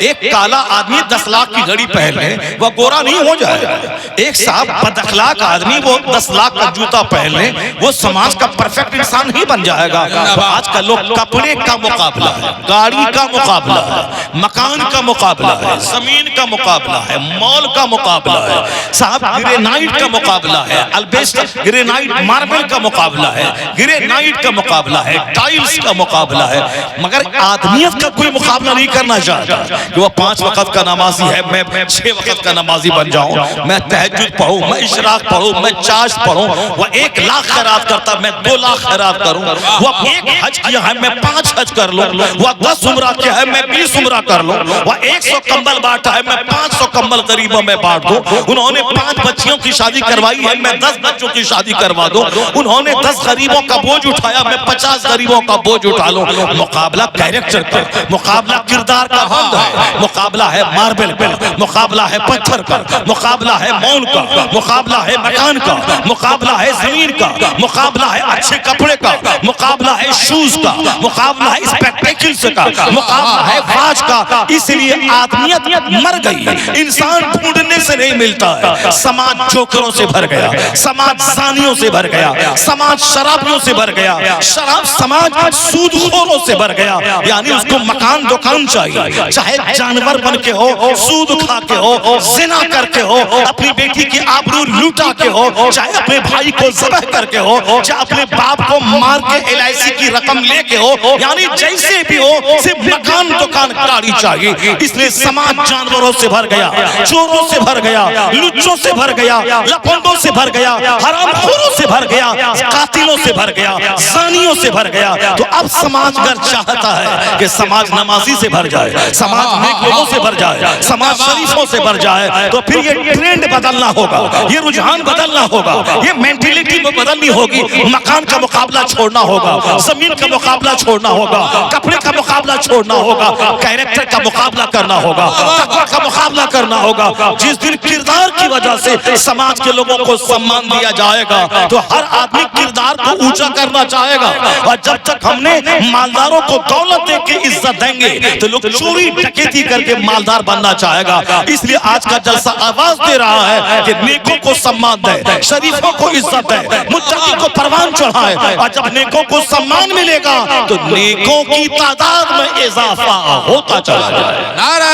ایک کالا آدمی 10 لاکھ کی گھڑی پہن لے وہ گورا نہیں ہو جائے گا، ایک صاحب بد اخلاق آدمی وہ 10 لاکھ کا جوتا پہن لے وہ سماج کا پرفیکٹ انسان نہیں بن جائے گا۔ تو آج کل لوگ کپڑے کا مقابلہ ہے، گاڑی کا مقابلہ ہے، مکان کا مقابلہ ہے، زمین کا مقابلہ ہے، مال کا مقابلہ ہے، صاحب گرینائٹ کا مقابلہ ہے، البیسٹر گرینائٹ ماربل کا مقابلہ ہے، گرینائٹ کا مقابلہ ہے، ٹائلز کا مقابلہ ہے، مگر آدمیت کا کوئی مقابلہ نہیں کرنا چاہتا کہ وہ 5 وقت کا نمازی ہے میں 6 وقت کا نمازی بن جاؤں، میں تہجد پڑھوں، میں اشراق پڑھوں، میں چاشت پڑھوں، وہ 1 لاکھ خیرات کرتا میں 2 لاکھ خیرات کروں، وہ 1 حج کیا ہے میں 5 حج کر لوں، وہ 10 عمرہ کیا ہے میں 20 عمرہ کر لوں، وہ 100 کمبل بانٹا ہے میں 500 کمبل غریبوں میں بانٹ دوں، انہوں نے 5 بچیوں کی شادی کروائی ہے میں 10 بچوں کی شادی کروا دوں، انہوں نے 10 غریبوں کا بوجھ اٹھایا میں 50 غریبوں کا بوجھ اٹھا لوں۔ مقابلہ کریکٹر کا، مقابلہ کردار کا بند ہے، مقابلہ ہے ماربل کا، مقابلہ ہے پتھر کا، مقابلہ ہے مون کا، مقابلہ ہے مکان کا، مقابلہ ہے زمین کا، مقابلہ ہے اچھے کپڑے کا، مقابلہ ہے شوز کا، مقابلہ ہے اسپیکٹیکلز کا، مقابلہ ہے واچ کا۔ اس لیے آدمیت مر گئی، انسان ڈھونڈنے سے نہیں ملتا ہے، سماج جوکروں سے بھر گیا، سماج زانیوں سے بھر گیا، سماج شرابیوں سے بھر گیا، شراب سماج سود خوروں سے بھر گیا، یعنی اس کو مکان دکان چاہیے، چاہے جانور بن کے ہو، سود کھا کے ہو، زنا کر کے ہو، اپنی بیٹی کی آبرو لوٹا کے ہو، چاہے اپنے بھائی کو ذبح کر کے ہو، چاہے اپنے باپ کو مار کے LIC کی رقم لے کے ہو، یعنی جیسے بھی ہو صرف مکان دکان گاڑی چاہیے۔ اس لیے سماج جانوروں سے بھر گیا، چوروں سے بھر گیا، لچوں سے بھر گیا، لپنڈوں سے بھر گیا، حرام خوروں سے بھر گیا، قاتلوں سے بھر گیا، زانیوں سے بھر گیا۔ تو اب سماج گر چاہتا ہے کہ سماج نمازی سے بھر جائے، سماج نیک لوگوں سے بھر جائے، سماج شریفوں سے بھر جائے، تو پھر یہ ٹرینڈ بدلنا ہوگا، یہ رجحان بدلنا ہوگا، یہ مینٹیلیٹی بدلنی ہوگی، مکان کا مقابلہ چھوڑنا ہوگا، زمین کا مقابلہ چھوڑنا ہوگا، کپڑے کا مقابلہ چھوڑنا ہوگا، کیریکٹر کا مقابلہ کرنا ہوگا، تقوی کا مقابلہ کرنا ہوگا۔ جس دن کردار کی وجہ سے سماج کے لوگوں کو سمان دیا جائے گا تو ہر آدمی کردار کو اونچا کرنا چاہے گا، اور جب تک ہم نے مالداروں کو دولت دے کے عزت دیں گے تو لوگ چوری ڈکیتی کر کے مالدار بننا چاہے گا۔ اس لیے آج کا جلسہ آواز دے رہا ہے کہ نیکوں کو سمان دے، شریفوں کو عزت دے، متقی کو پروان چڑھائے، اور جب نیکوں کو سمان ملے گا تو نیکوں کی تعداد میں اضافہ ہوتا چلا جائے۔ نعرہ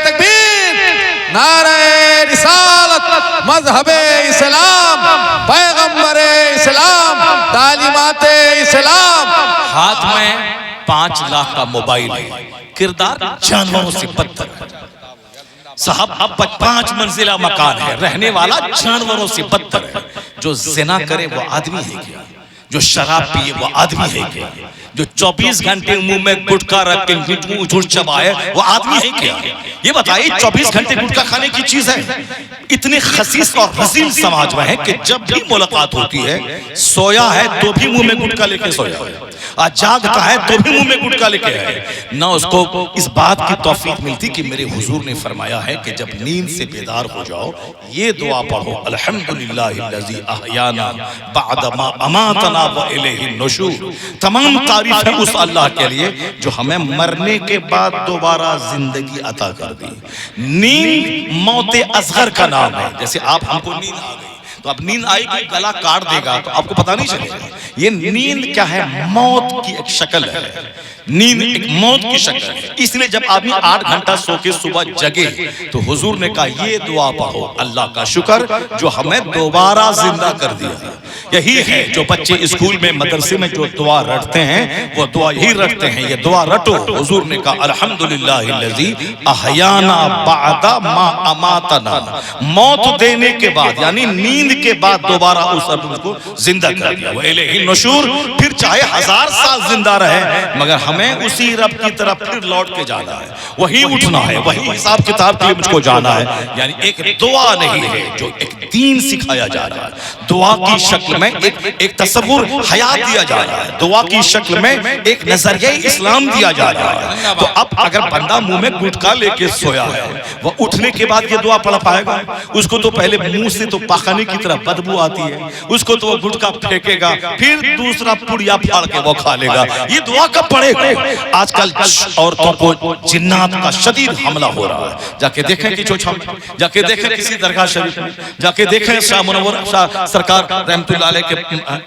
تکبیر، نعرہ رسالت، مذہب اسلام، پیغمبر اسلام، تعلیمات اسلام۔ ہاتھ میں 5 لاکھ کا موبائل ہے، کردار جانوروں سے بدتر ہے۔ صاحب اب 5 منزلہ مکان ہے، رہنے والا جانوروں سے بدتر ہے۔ جو زنا کرے وہ آدمی ہے کیا؟ جو شراب پیے وہ آدمی ہے کیا؟ جو 24 گھنٹے منہ میں گٹکا رکھ کے جھوٹ چبائے وہ آدمی ہے کیا؟ یہ بتائیے 24 گھنٹے گٹکا کھانے کی چیز ہے؟ اتنے خسیس اور رذیل سماج میں ہے کہ جب بھی ملاقات ہوتی ہے سویا ہے تو بھی منہ میں گٹکا لے کے سویا ہے، آج جاگتا ہے تو بھی منہ میں گٹکا لے کے ہے۔ نہ اس کو اس بات کی توفیق ملتی کہ میرے حضور نے فرمایا ہے کہ جب نیند سے بیدار ہو جاؤ یہ دعا پڑھو، الحمدللہ الذی احیانا بعد ما اماتنا والیہ النشور۔ تمام تعریفیں اس اللہ کے لیے جو ہمیں مرنے کے بعد دوبارہ زندگی عطا کر دی۔ نیند موت اصغر کا نام ہے، جیسے آپ ہم کو نیند آ گئی تو اب نیند آئے گی گلا کاٹ دے گا تو آپ کو پتہ نہیں چلے گا۔ یہ نیند کیا ہے؟ موت کی ایک شکل ہے، نیند ایک موت کی شکل ہے۔ اس لیے جب آدمی 8 گھنٹہ سو کے صبح جگے تو حضور نے کہا یہ دعا پڑھو، اللہ کا شکر جو ہمیں دوبارہ زندہ کر دیا۔ یہی ہے جو بچے اسکول میں مدرسے میں جو دعا رٹتے ہیں وہ دعا یہی رٹتے ہیں، یہ دعا رٹو۔ حضور نے کہا الحمدللہ الذی احیانا بعد ما اماتنا، موت دینے کے بعد یعنی نیند کے بعد دوبارہ اس کو زندہ کر دیا۔ وَإِلَيْهِ النُّشُورُ، پھر چاہے 1000 سال زندہ رہے مگر ہمیں اسی رب کی طرف پھر لوٹ کے جانا ہے، وہی اٹھنا ہے، وہی حساب کتاب کے لیے مجھ کو جانا ہے۔ یعنی ایک دعا نہیں ہے جو ایک دین سکھایا جا رہا ہے، دعا کی شکل میں ایک تصور حیات دیا جا رہا ہے، دعا کی شکل میں ایک نظریہ اسلام دیا جا رہا ہے۔ تو اب اگر بندہ منہ میں گٹکا لے کے سویا ہے وہ اٹھنے کے بعد یہ دعا پڑھ پائے گا؟ اس کو تو پہلے منہ سے تو پاخانے کی طرح بدبو آتی ہے، اس کو تو وہ گٹکا پھینکے گا، پھر دوسرا پڑیا پھاڑ کے وہ کھا لے گا۔ یہ دعا کب پڑھے گا؟ پڑے. آج کل عورتوں کو جنات کا شدید حملہ ہو رہا ہے. جا کے دیکھیں کہ چوچھا میں, جا کے دیکھیں کسی درگاہ شریف میں, جا کے دیکھیں شاہ منور شاہ سرکار رحمت اللہ علیہ کے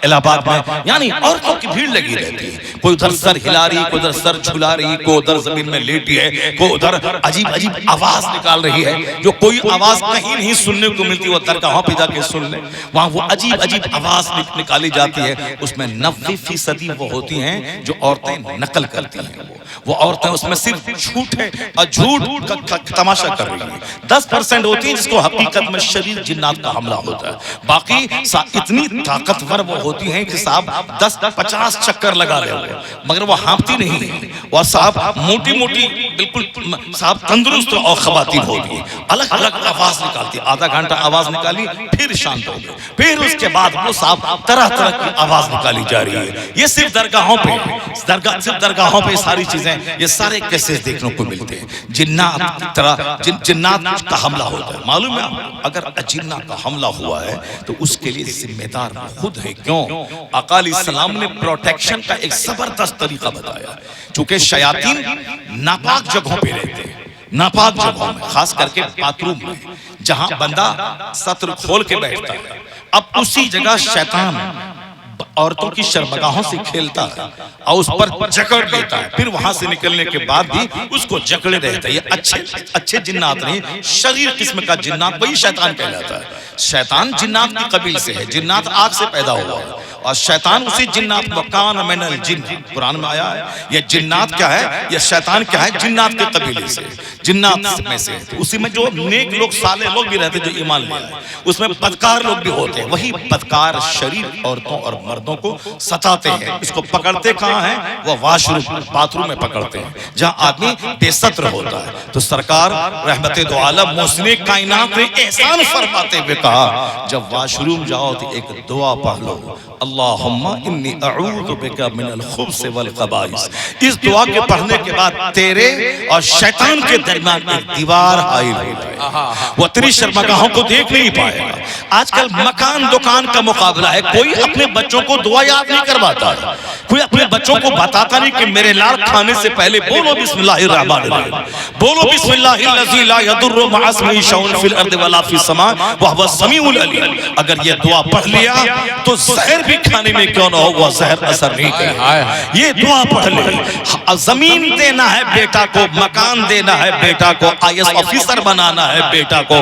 الہ آباد میں, یعنی عورتوں کی بھیڑ لگی رہتی ہے. کوئی ادھر سر ہلا رہی, کوئی ادھر سر جھلا رہی, کوئی ادھر زمین میں لیٹی ہے, کوئی ادھر عجیب عجیب آواز نکال رہی ہے, جو کوئی آواز کہیں نہیں سننے کو ملتی. وہ درگاہوں پہ جا کے سن لیں, وہاں وہ عجیب عجیب آواز نکالی جاتی ہے. اس میں 90% وہ ہوتی ہیں جو عورتیں نقل کرتی ہیں. وہ عورتیں اس میں صرف جھوٹے اور جھوٹ کا تماشا کر رہی ہیں. 10% ہوتی ہیں جس کو حقیقت میں شدید جنات کا حملہ ہوتا ہے. باقی اتنی طاقتور وہ ہوتی ہیں کہ صاحب 10-50 چکر لگا لے ہوئے, مگر وہ ہانپتی نہیں ہیں. اور صاحب موٹی موٹی بالکل صاحب تندرست اور خواتین ہوتی ہیں, الگ الگ آواز نکالتی. آدھا گھنٹہ آواز نکالی, پھر شانت ہو گئی, پھر اس کے بعد وہ صاحب طرح طرح کی آواز نکالی جا رہی ہے. یہ صرف درگاہوں پہ, صرف درگاہوں پہ ساری چیزیں, یہ سارے کیسز دیکھنے کو ملتے ہیں. جنات کا حملہ ہوتا ہے. معلوم ہے اگر اجنہ کا حملہ ہوا ہے تو اس کے لیے ذمہ دار خود ہے. کیوں؟ آقا علیہ السلام نے پروٹیکشن کا ایک زبردست طریقہ بتایا. چونکہ شیاطین ناپاک جگہوں پہ رہتے ہیں, ناپاک جگہوں میں, خاص کر کے باتھ روم میں, جہاں بندہ سطر کھول کے بیٹھتا ہے. اب اسی جگہ شیطان عورتوں کی شرمگاہوں سے کھیلتا ہے اور اس پر جکڑ لیتا ہے. پھر وہاں سے نکلنے کے بعد بھی اس کو جکڑے رہتا ہے. یہ اچھے جنات نہیں, شریر قسم کا جنات, وہی شیطان کہلاتا ہے. شیطان جنات کی قبیل سے ہے. جنات آگ سے پیدا ہوا ہے اور شیطان اسی جنات وَكَانَ مِنَ الْجِنِّ, قرآن میں آیا ہے. یہ جنات کیا ہے, یہ شیطان کیا ہے, جنات کے قبیلے سے, جنات میں سے. اسی میں جو نیک لوگ, صالح لوگ بھی رہتے جو ایمان لے آئے, اس میں بدکار لوگ بھی ہوتے ہیں. وہی بدکار شریف عورتوں اور مردوں کو ستاتے ہیں. اس کو پکڑتے کہاں ہیں؟ وہ واش روم, باتھ روم میں پکڑتے ہیں, جہاں آدمی بے ستر ہوتا ہے. تو سرکار رحمت دو عالم محسن کائنات نے احسان فرماتے ہوئے کہا, جب واش روم جاؤ تو ایک دعا پڑھ لو, اللہم انی اعوذ بک من الخبث والخبائث. اس دعا کے پڑھنے کے بعد تیرے اور شیطان کے درمیان ایک دیوار حائل ہو جائے, وہ تیری شرمگاہوں کو دیکھ نہیں پائے گا. آج کل مکان دکان کا مقابلہ ہے. کوئی اپنے بچوں کو دعا یاد نہیں کرواتا ہے, کوئی اپنے بچوں کو بتاتا نہیں کہ میرے لال کھانے سے پہلے بولو بسم اللہ الرحمن الرحیم, بولو بسم اللہ الذی لا یضر مع اسمہ شیء فی الارض ولا فی السماء وهو السمیع العلیم. اگر یہ دعا پڑھ لیا تو زہر بھی کھانے میں کیوں نہ ہو, وہ زہر اثر نہیں کرے. یہ دعا پڑھ لے. زمین دینا ہے بیٹا کو, مکان دینا ہے بیٹا کو, IAS آفیسر بنانا ہے بیٹا کو,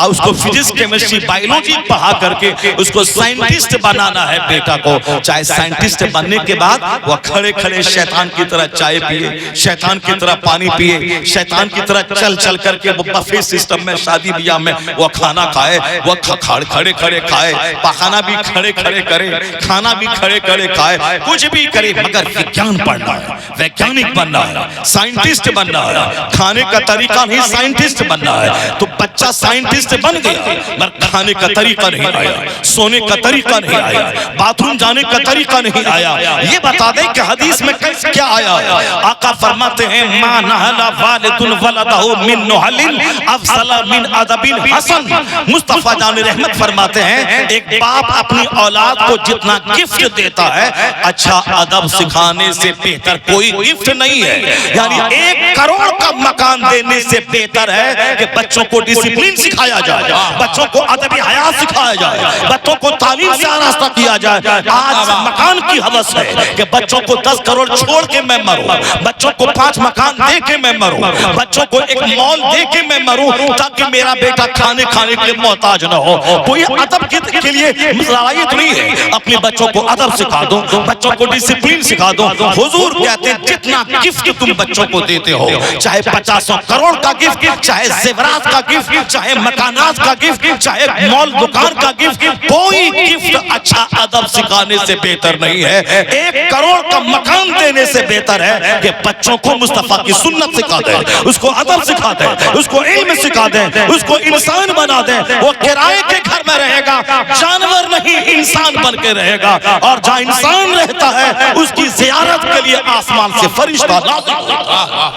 اس کو فزکس کیمسٹری بائیولوجی پڑھا کر کے اس کو سائنٹسٹ بنانا ہے بیٹا کو. چاہے سائنٹسٹ بننے کے بعد وہ کھڑے کھڑے شیطان کی طرح چائے پیے, شیطان کی طرح پانی پیے, شیطان کی طرح چل چل کر کے وہ بفے سسٹم میں شادی بیاہ میں وہ کھانا کھائے, وہ کھڑے کھڑے کھائے, پاخانہ بھی کھڑے کھڑے کرے, کھانا بھی کھڑے کھڑے کھائے, کچھ بھی کرے, مگر وگیان پڑھنا ہے, ویگیانک بننا ہے, سائنٹسٹ بننا ہے. کھانے کا طریقہ نہیں, سائنٹسٹ بننا ہے. تو بچہ سائنٹسٹ بن گیا مگر کھانے کا طریقہ نہیں آیا, سونے کا طریقہ نہیں آیا, باتھ روم جانے کا طریقہ نہیں آیا. یہ بتا دیں کہ حدیث میں کیا آیا ہے. آقا فرماتے ہیں ما نہل والد ولدہ من نحل افضل من ادب حسن. مصطفیٰ جان رحمت فرماتے ہیں ایک باپ اپنی اولاد کو جتنا گفٹ دیتا ہے, اچھا ادب سکھانے سے بہتر کوئی گفٹ نہیں ہے. یعنی 1 کروڑ کا مکان دینے سے بہتر ہے کہ بچوں کو ڈسپلین سکھایا جائے, بچوں کو ادب حیات سکھایا جائے, بچوں کو تعلیم سے آراستہ کیا جائے. آج مکان کی حوث ہے کہ بچوں کو 10 کروڑ چھوڑ کے میں مروں, بچوں کو 5 مکان دے کے میں مروں, بچوں کو ایک مال دے کے میں مروں, تاکہ میرا بیٹا کھانے کے لیے محتاج نہ ہو. تو یہ ادب کے لیے صلاحیت نہیں ہے. اپنے بچوں کو ادب سکھا دو, بچوں کو ڈسپلین سکھا دو. حضور کہتے ہیں جتنا گفٹ تم بچوں کو دیتے ہو, چاہے 50 کروڑ کا گفٹ, چاہے زیورات کا گفٹ, چاہے مکانات کا گفٹ, چاہے مال دکان کا گفٹ, کوئی گفٹ اچھا ادب سکھانے سے بہتر نہیں ہے. 1 کروڑ کا مکان دینے سے بہتر ہے کہ بچوں کو مصطفیٰ کی سنت سکھا دیں, اس کو ادب سکھا دیں, اس کو علم سکھا دیں, اس کو انسان بنا دیں. وہ کرائے کے گھر میں رہے گا, جانور نہیں انسان بن کے رہے گا. اور جہاں انسان رہتا ہے اس کی زیارت کے لیے آسمان سے فرشتہ نازل ہوتا ہے.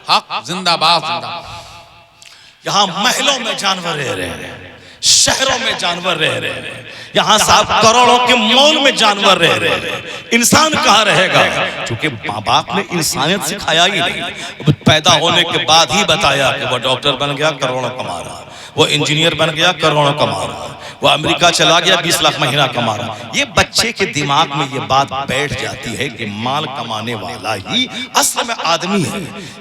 حق زندہ باد, زندہ. یہاں محلوں میں جانور رہ رہے ہیں, شہروں میں جانور رہ رہے ہیں, یہاں صاحب کروڑوں کے مال میں جانور رہ رہے ہیں. انسان کہاں رہے گا؟ چونکہ ماں باپ نے انسانیت سکھایا ہی نہیں، پیدا ہونے کے بعد ہی بتایا کہ وہ ڈاکٹر بن گیا کروڑوں کما رہا، وہ انجینئر بن گیا کروڑوں کما رہا، وہ امریکہ چلا گیا 20 لاکھ مہینہ کما رہا۔ یہ بچے کے دماغ میں یہ بات بیٹھ جاتی ہے کہ مال کمانے والا ہی اصل میں آدمی ہے،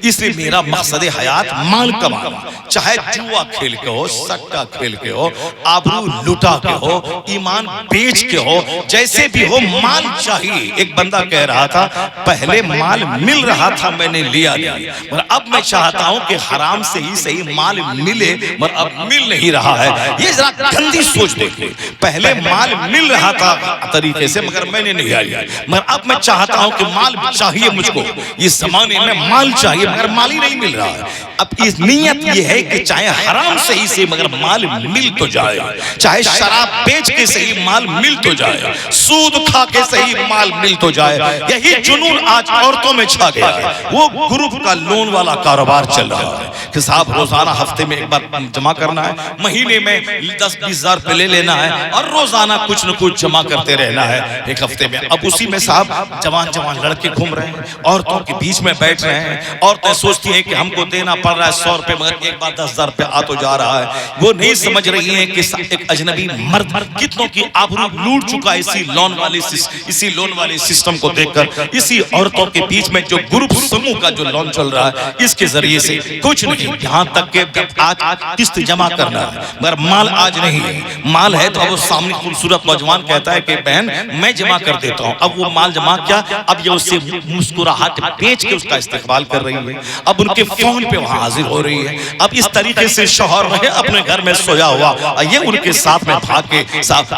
اس لیے میرا مقصد حیات مال کمانا، چاہے جوا کھیل کے ہو، سٹا کھیل کے ہو، آبرو لٹا کے ہو، ایمان بیچ کے ہو، جیسے بھی ہو مال چاہیے۔ ایک بندہ کہہ رہا تھا پہلے مال مل رہا تھا میں نے لیا نہیں، اور اب میں چاہتا ہوں کہ حرام سے ہی صحیح مال ملے، اور اب مل نہیں رہا ہے۔ یہ ذرا گندی سوچ دیکھیں، پہلے مال مل رہا تھا طریقے سے مگر میں نے نہیں لیا، مگر اب میں چاہتا ہوں کہ مال چاہیے مجھ کو، اس زمانے میں مال چاہیے مگر مال ہی نہیں مل رہا ہے۔ اب اس نیت یہ ہے کہ چاہے حرام سے ہی سے مگر مال مل تو جائے، چاہے شراب بیچ کے صحیح مال مل تو جائے، سود کھا کے صحیح مال مل تو جائے۔ یہی جنون آج عورتوں میں چھا گیا ہے، وہ گروپ کا لون والا کاروبار چل رہا ہے کہ صاحب روزانہ ہفتے میں ایک بار جمع کرنا ہے، مہینے میں 10-20 ہزار پہ لے لینا ہے، اور روزانہ کچھ نہ کچھ جمع کرتے رہنا ہے ایک ہفتے میں۔ اب اسی میں صاحب جوان لڑکے گھوم رہے ہیں، عورتوں کے بیچ میں بیٹھ رہے ہیں، عورتیں سوچتی ہیں کہ ہم کو دینا پڑ رہا ہے 100 روپے مگر ایک بار 10 ہزار پہ آ تو جا رہا ہے۔ وہ نہیں سمجھ رہی ہیں کہ ایک اجنبی مرد کتنوں کی آبرو لوٹ چکا ہے اسی لون والے سسٹم کو دیکھ کر، اسی عورتوں کے بیچ میں جو گروپ سموہ کا جو لون چل رہا ہے اس کے ذریعے سے کچھ نہیں، یہاں تک کہ آج قسط جمع کرنا ہے مگر مال آج نہیں ہے، مال ہے تو اب وہ سامنے خوبصورت نوجوان کہتا ہے کہ بہن میں جمع کر دیتا ہوں، اب وہ مال جمع کیا، اب یہ اس سے مسکراہٹ بیچ کے اس کا استقبال کر رہی ہے، اب ان کے فون پہ وہاں حاضر ہو رہی ہے، اب اس طریقے سے شوہر رہے اپنے گھر میں سویا ہوا، یہ ان کے ساتھ میں بھاگ کے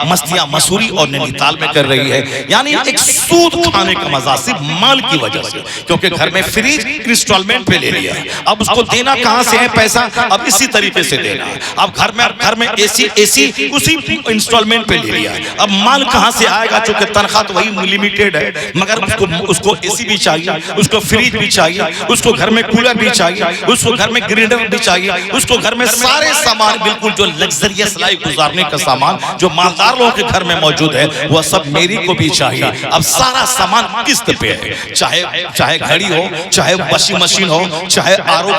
مستیاں مسوری اور نینی تال میں کر رہی ہے۔ یعنی ایک سود کھانے کا مزہ صرف مال کی وجہ سے، کیونکہ گھر میں فریج انسٹالمنٹ پہ لے لیا، اب اس کو دینا کہاں سے ہے پیسہ، اب اسی طریقے سے دینا ہے، اب گھر میں اے سی اسی انسٹالمنٹ پہ لے لیا، اب مال کہاں سے آئے گا، چونکہ تنخواہ تو وہی لمیٹیڈ ہے مگر اس کو اے سی بھی چاہیے، اس کو فریج بھی چاہیے، اس کو گھر میں کولر بھی چاہیے، اس کو گھر میں گرینڈر بھی چاہیے، اس کو گھر میں سارے سامان بالکل جو لگزریس لائف گزارنے کا سامان جو مالدار لوگوں کے گھر میں موجود ہے وہ سب میری کو بھی چاہیے۔ اب سارا سامان قسط پہ ہے، چاہے گھڑی ہو، چاہے واشنگ مشین ہو، چاہے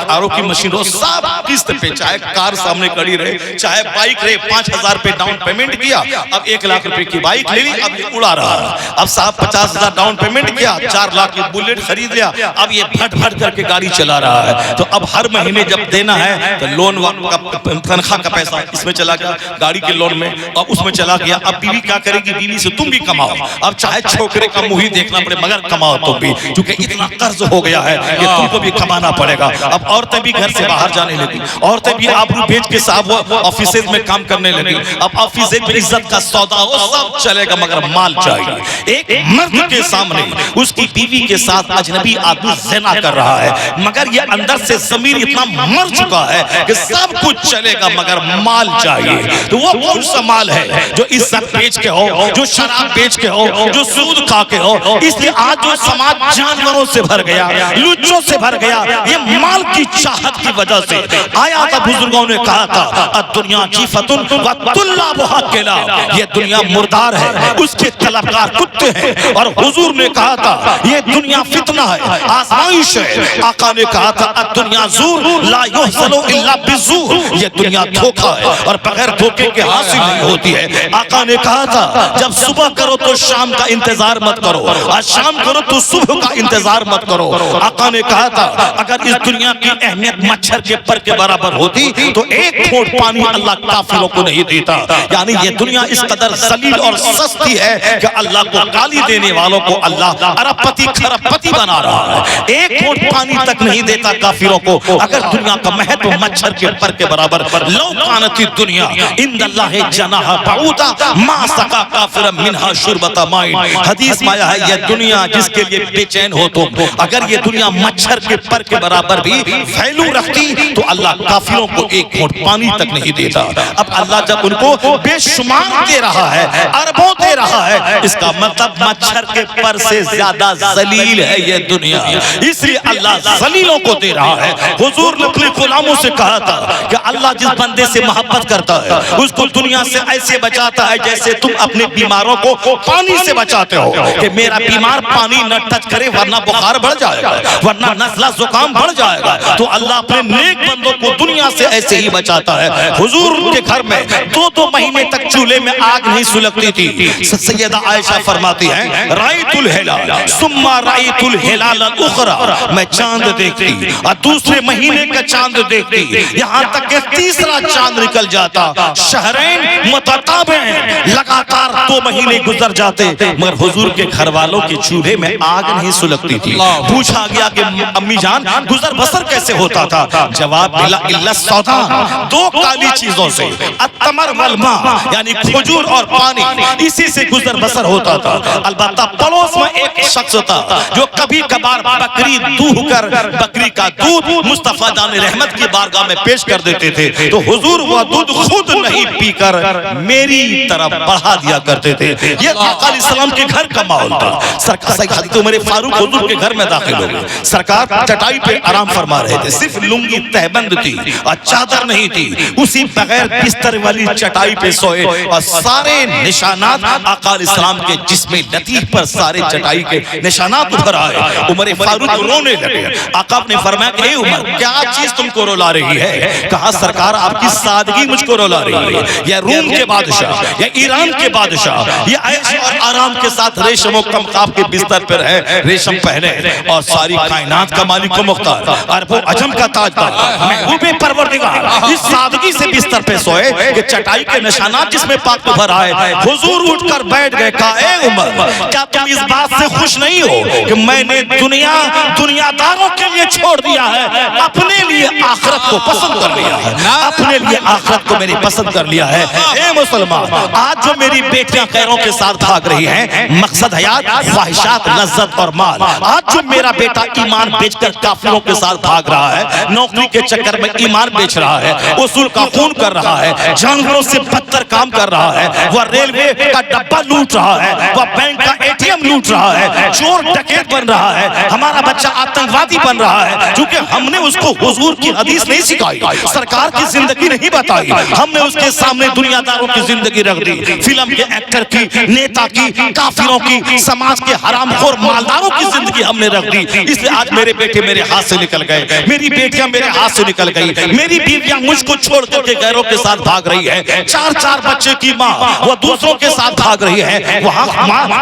آرو کی مشین ہو، سب قسط پہ، چاہے کار سامنے کھڑی رہے، چاہے بائک رہے، 5000 پہ ڈاؤن پیمنٹ کیا، اب 1 لاکھ روپے کی بائک لے لی، اب یہ اڑا رہا ہے، اب صاحب 50,000 ڈاؤن پیمنٹ کیا، 4 لاکھ کی بلیٹ خرید لیا، اب یہ بھٹ کر کے گاڑی چلا رہا ہے، تو اب ہر مہینے جب دینا ہے تو لون کا تنخواہ کا پیسہ اس میں چلا گیا، گاڑی کے لون میں، اور اس میں چلا گیا، اب بیوی کیا کرے گی، بیوی سے تم بھی کماؤ، اب چاہے چھوکرے کا منہ ہی دیکھنا پڑے مگر کماؤ تم بھی، کیونکہ اتنا قرض ہو گیا ہے کہ تم کو بھی کمانا پڑے گا۔ اب عورتیں بھی گھر سے باہر جانے لگی، عورتیں بھی آبرو بیچ کے صاحب وہ آفیسز میں کام کرنے لگی، اب آفیسز میں عزت کا سودا ہو سب چلے گا مگر مال چاہیے۔ ایک مرد کے سامنے اس کی بیوی کے ساتھ اجنبی آدمی زنا کر رہا ہے مگر یہ اندر سے ضمیر اتنا مر چکا ہے کہ سب کچھ چلے گا مگر مال چاہیے، تو وہ کون سا مال ہے جو عزت بیچ کے ہو، جو شراب بیچ کے ہو، جو سود کھا کے ہو۔ اس لیے آج جو سماج جانوروں سے بھر گیا، لوچوں سے بھر گیا، یہ مال کی چاہت کی وجہ سے آیا تھا۔ بزرگوں نے کہا تھا الدنیا جیفۃ وطلابها کلاب، یہ دنیا مردار ہے، اس کے طلبگار کتے ہیں، اور حضور نے کہا تھا یہ دنیا فتنہ ہے، آزمائش ہے۔ آقا نے کہا تھا الدنیا زور لا یحصل الا بالزور، یہ دنیا دھوکہ ہے اور بغیر دھوکے کے حاصل نہیں ہوتی ہے۔ آقا نے کہا تھا جب صبح کرو تو شام کا انتظار مت کرو، اور شام کرو تو صبح کا انتظار مت کرو۔ آقا نے کہا تھا اگر اس دنیا کی اہمیت مچھر کے پر کے برابر ہوتی تو 1 گھونٹ پانی اللہ کافروں کو نہیں دیتا۔ یعنی یہ دنیا اس قدر ذلیل اور سستی ہے کہ اللہ کو گالی دینے والوں کو اللہ ارب پتی کھرب پتی بنا رہا ہے۔ 1 گھونٹ پانی تک نہیں دیتا کافروں کو۔ اگر دنیا کا مہتو مچھر کے پر کے برابر، لو کانت الدنیا عند اللہ جناح بعوضہ ما سقا کافرا منہا شربۃ ماء۔ حدیث میں آیا ہے یہ دنیا جس کے لیے بے چین ہو تم، اگر یہ دنیا مچھر کے پر کے برابر بھی ویلو رکھتی تو اللہ کافروں کو ایک گھونٹ پانی تک نہیں دیتا. اب اللہ جب ان کو بے شمار دے رہا ہے, اربوں دے رہا ہے, اس کا مطلب مچھر کے پر سے زیادہ ذلیل ہے یہ دنیا, اس لیے اللہ ذلیلوں کو دے رہا ہے. حضور نے اپنے غلاموں سے کہا تھا کہ اللہ جس بندے سے محبت کرتا ہے اس کو دنیا سے ایسے بچاتا ہے جیسے تم اپنے بیماروں کو پانی سے بچاتے ہو, کہ میرا بیمار پانی نہ ٹچ کرے ورنہ بخار بڑھ جائے گا, ورنہ نزلہ زکام بڑھ جائے گا. تو اللہ اپنے نیک بندوں کو دنیا سے ایسے ہی بچاتا ہے. حضور کے گھر میں 2 مہینے تک چولہے میں آگ نہیں سلگتی تھی. سیدہ عائشہ فرماتی ہیں رأیت الہلال ثم رأیت الہلال الاخرى, میں چاند دیکھتی اور دوسرے مہینے کا چاند دیکھتی, یہاں تک کہ تیسرا چاند نکل جاتا. شہرین متتابعین, لگاتار 2 مہینے گزر جاتے, مگر حضور کے گھر والوں کے چولہے میں آگ نہیں سلگتی تھی. پوچھا گیا کہ امی جان گزر بسر کیسے ہوتا تھا؟ جواب ملا الا السودان, 2 کالی چیزوں سے, التمر والماء یعنی کھجور اور پانی, اسی سے گزر بسر ہوتا تھا. البتہ پڑوس میں ایک شخص تھا جو کبھی کبھار بکری دوہ کر بکری کا دودھ مصطفیٰ جان رحمت کی بارگاہ میں پیش کر دیتے تھے, تو حضور وہ دودھ خود نہیں پی کر میری طرف بڑھا دیا کرتے تھے. یہ آقا علیہ السلام کے گھر کا ماحول تھا. سرکار حضرت عمر فاروق حضور کے گھر میں داخل ہو گئے. سرکار چٹائی پہ آرام فرما رہے تھے, صرف لنگی تہبند تھی اور چادر نہیں تھی, اسی بغیر بستر والی چٹائی پہ سوئے, اور سارے نشانات آقا علیہ السلام کے جسم لطیف پر سارے چٹائی کے نشانات ابھر آئے. عمر فاروق رونے لگے. آقا نے فرمایا کہ اے عمر کیا چیز تم کو رولا رہی ہے؟ کہا سرکار آپ کی سادگی مجھ کو رولا رہی ہے. یا روم کے بادشاہ یا ایران کے بادشاہ یہ عیش اور آرام کے ساتھ ریشم و کمقاب کے بستر پر ہے, ریشم پہنے, اور ساری کائنات کا مالک و مختار, عرب و عجم کا تاجدار, محبوب پروردگار, اس سادگی سے بستر پہ سوئے کہ چٹائی کے نشانات جس میں پاک بھر آئے. حضور اٹھ کر بیٹھ گئے. کہا اے عمر کیا تم اس بات سے خوش نہیں ہو کہ میں نے دنیا داروں کے لیے چھوڑ دیا ہے, اپنے لیے آخرت کو پسند کر لیا ہے, اپنے لیے آخرت کو میں نے پسند کر لیا ہے. اے مسلمان, آج جو میری بیٹیاں غیروں کے ساتھ بھاگ رہی ہیں, مقصد حیات خواہشات لذت اور مال, آج جو میرا بیٹا ایمان بیچ کر کافروں کے ساتھ بھاگ رہا ہے, نوکری کے چکر میں ایمان بیچ رہا ہے, اصول کا خون کر رہا ہے, جانوروں سے بدتر کام کر رہا ہے, وہ ریلوے کا ڈبہ لوٹ رہا ہے, وہ بینک کا ATM لوٹ رہا ہے, چور ڈکیت بن رہا ہے, ہمارا بچہ آتنکوادی بن رہا ہے, کیونکہ ہم نے اس کو حضور کی حدیث نہیں سکھائی, سرکار کی زندگی نہیں بتائی, ہم نے اس کے سامنے دنیا داروں کی زندگی رکھ دی, فلم کے ایکٹر کی, نیتا کی, کافروں کی, سماج کے حرام خور مالداروں کی زندگی ہم نے رکھ دی. اس لیے آج میرے بیٹے میرے ہاتھ سے نکل گئے, میری بیٹیاں میرے ہاتھ سے نکل گئی, میری بیویاں مجھ کو چھوڑ کر کے غیروں کے ساتھ بھاگ رہی ہے, 4 بچے کی ماں وہ دوسروں کے ساتھ بھاگ رہی ہے, وہاں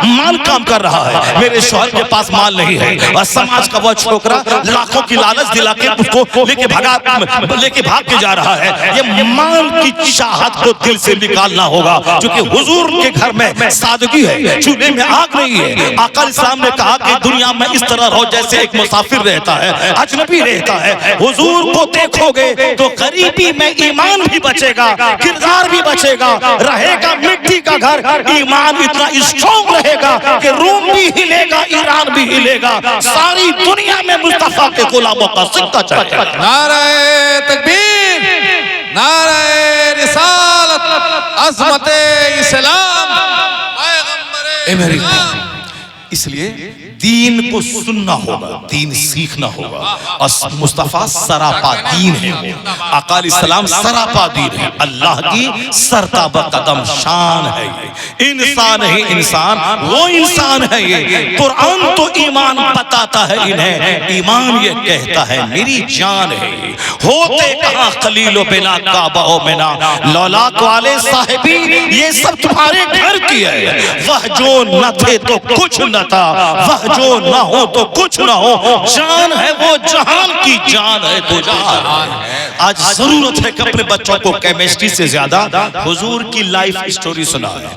مال کام کر رہا ہے, میرے شوہر کے پاس مال نہیں ہے, اور سماج کا وہ چھوکرا لاکھوں کی لالچ دلا کے اس کو لے کے بھاگ کے جا رہا ہے. یہ مال کی چاہت کو دل سے نکالنا ہوگا, کیونکہ حضور کے گھر میں سادگی ہے, چولہے میں آگ نہیں ہے. آقا علیہ السلام نے کہا کہ دنیا میں اس طرح رہو جیسے ایک مسافر رہتا ہے, اجنبی رہتا ہے. حضور کو دیکھو گے تو غریبی میں ایمان بھی بچے گا, کردار بھی بچے گا, رہے گا مٹی کا گھر, ایمان اتنا اسٹرانگ رہے گا کہ روم بھی ہلے گا, ایران بھی ہلے گا, ساری دنیا میں مصطفیٰ کے غلاموں کا سکہ چلے گا. نعرہ تکبیر, نعرہ رسالت, عظمت اسلام, پیغمبر اسلام. اس لیے دین کو سننا ہوگا, دین سیکھنا ہوگا, اور مصطفیٰ سراپا دین ہے, آقا علیہ السلام سراپا دین ہے, اللہ کی سرتابہ قدم شان ہے. یہ انسان ہے, انسان وہ انسان ہے. یہ قرآن تو ایمان بتاتا ہے انہیں, ایمان یہ کہتا ہے میری جان ہے. ہوتے کہاں خلیل و بنا کعبہ و منا, لولاک والے صاحبی یہ سب تمہارے گھر کی ہے. وہ جو نہ تھے تو کچھ نہ تھا, وہ جو نہ ہو تو کچھ نہ ہو, جان ہے وہ جہان کی جان ہے تو جہان. آج ضرورت ہے کہ اپنے بچوں کو کیمسٹری سے زیادہ حضور کی لائف سٹوری سنائیں.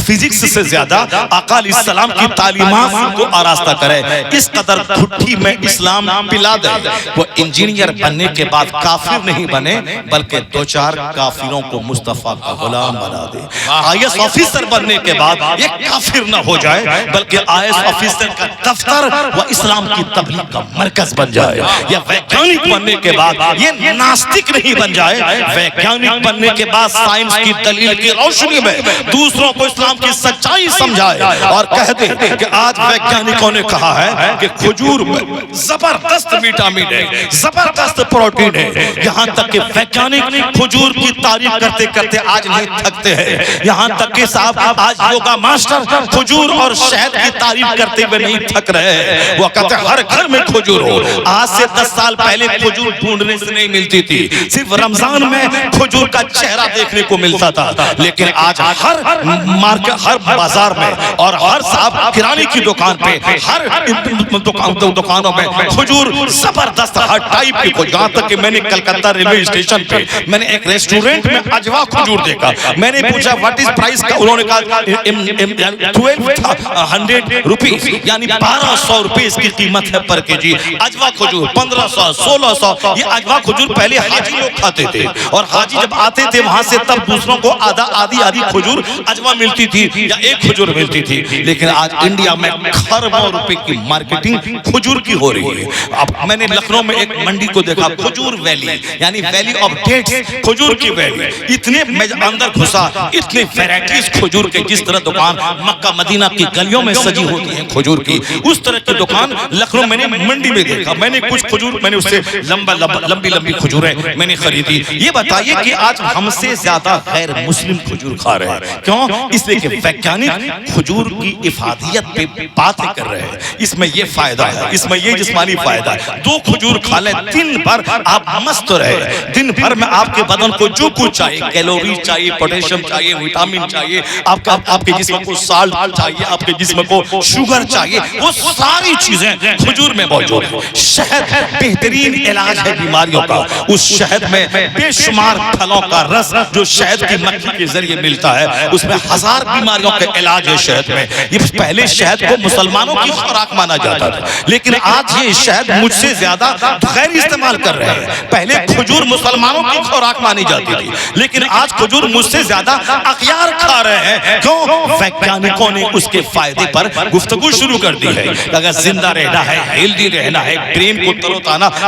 فزکس سے زیادہ آقا علیہ السلام کی تعلیمات کو آراستہ کرے، اس قدر گھٹی میں اسلام پلا دے۔ وہ انجینئر بننے کے بعد کافر نہیں بنے بلکہ دو چار کافروں کو مصطفیٰ کا غلام بنا دے۔ آئیس آفیسر بننے کے بعد یہ کافر نہ ہو جائے بلکہ آئیس آفیسر کا دفتر و اسلام کی تبلیغ کا مرکز بن جائے۔ یا ویگیانک بننے کے بعد یہ ناستک نہیں بن جائے، ویگیانک بننے کے بعد سائنس کی دلیل کی روشنی میں دوسروں کو اسلام کی سچائی سمجھائے اور کہہ دے کہ آج ویگیانکوں نے کہا ہے کہ کھجور میں زبردست وٹامن ہے، زبردست پروٹین ہے، یہاں تک کہ ویگیانک کھجور کی تعریف کرتے کرتے آج نہیں تھکتے ہیں، یہاں تک کہ صاحب آج یوگا ماسٹر کھجور اور شہد کی تعریف کرتے ہوئے نہیں تھک رہے ہیں۔ وہ کہتے ہیں ہر گھر میں کھجور ہو۔ آج سے 10 سال پہلے کھجور ڈھونڈنے سے نہیں ملتی تھی، صرف رمضان میں کھجور کا چہرہ دیکھنے کو ملتا تھا، لیکن آج ہر مارکیٹ، ہر بازار میں اور ہر صاحب کرانے کی دکان پہ، ہر دکانوں میں کھجور زبردست ہر ٹائپ کی کھجور۔ یہاں تک کہ میں نے کلکتہ ریلوے اسٹیشن پہ میں نے ایک ریسٹورنٹ میں اجوا کھجور دیکھا، میں نے پوچھا واٹ از پرائس کا، انہوں نے کہا 1200 روپیز، یعنی 1200 روپے اس کی قیمت ہے پر کے جی۔ اجوا کھجور 1500 1600، یہ اجوا کھجور پہلے حاجی لوگ کھاتے تھے اور حاجی جب آتے تھے وہاں سے تب دوسروں کو آدھی کھجور اجوا ملتی تھی یا ایک کھجور ملتی تھی، لیکن آج انڈیا میں خربوں روپے کی مارکیٹنگ کھجور کی ہو رہی ہے۔ اب میں نے لکھنؤ میں ایک منڈی کو دیکھا، کھجور ویلی، یعنی ویلی آف ڈیٹس، کھجور کی ویلی، اتنے اندر گھسا، اتنے ویرائٹیز کھجور کے، جس طرح دکان مکہ مدینہ کی گلیوں میں سجی ہوتی ہیں کھجور کی، اس طرح کی دکان لکھنؤ میں نے منڈی میں دیکھا۔ میں نے کچھ کھجور، میں نے اس سے لمبی کھجوریں میں نے خریدی۔ یہ بتائیے کہ آج ہم سے زیادہ غیر مسلم کھجور کھا رہے ہیں، کیوں؟ اس لیے کہ ویگیانک کھجور کی افادیت پہ باتیں کر رہے ہیں، اس میں یہ فائدہ ہے، اس میں یہ جسمانی فائدہ ہے۔ 2 کھجور کھا لیں، دن بھر آپ مست رہے، دن بھر میں آپ کے بدن کو جو کچھ چاہیے، کیلوری چاہیے، پوٹیشیم چاہیے، وٹامن چاہیے، آپ کے جسم کو سالٹ چاہیے، آپ کے جسم کو شوگر چاہیے، وہ ساری چیزیں کھجور میں موجود ہیں۔ شہد بہترین علاج ہے بیماریوں کا، اس شہد میں بے شمار پھلوں کا رس جو شہد کی مکھی کے ذریعے ملتا ہے، اس میں 1000 بیماریوں کے علاج ہے شہد میں۔ یہ پہلے شہد کو مسلمانوں کی خوراک مانا جاتا تھا، لیکن آج یہ شہد مجھ سے زیادہ غیر استعمال کر رہے ہیں۔ پہلے کھجور مسلمانوں کی خوراک مانی جاتی تھی، لیکن آج کھجور مجھ سے زیادہ اغیار کھا رہے ہیں، کیوں؟ ویگیانکوں نے اس کے فائدے پر گفتگو شروع کر دی ہے۔ اگر زندہ رہنا ہے، ہیلدی رہنا ہے، برین کو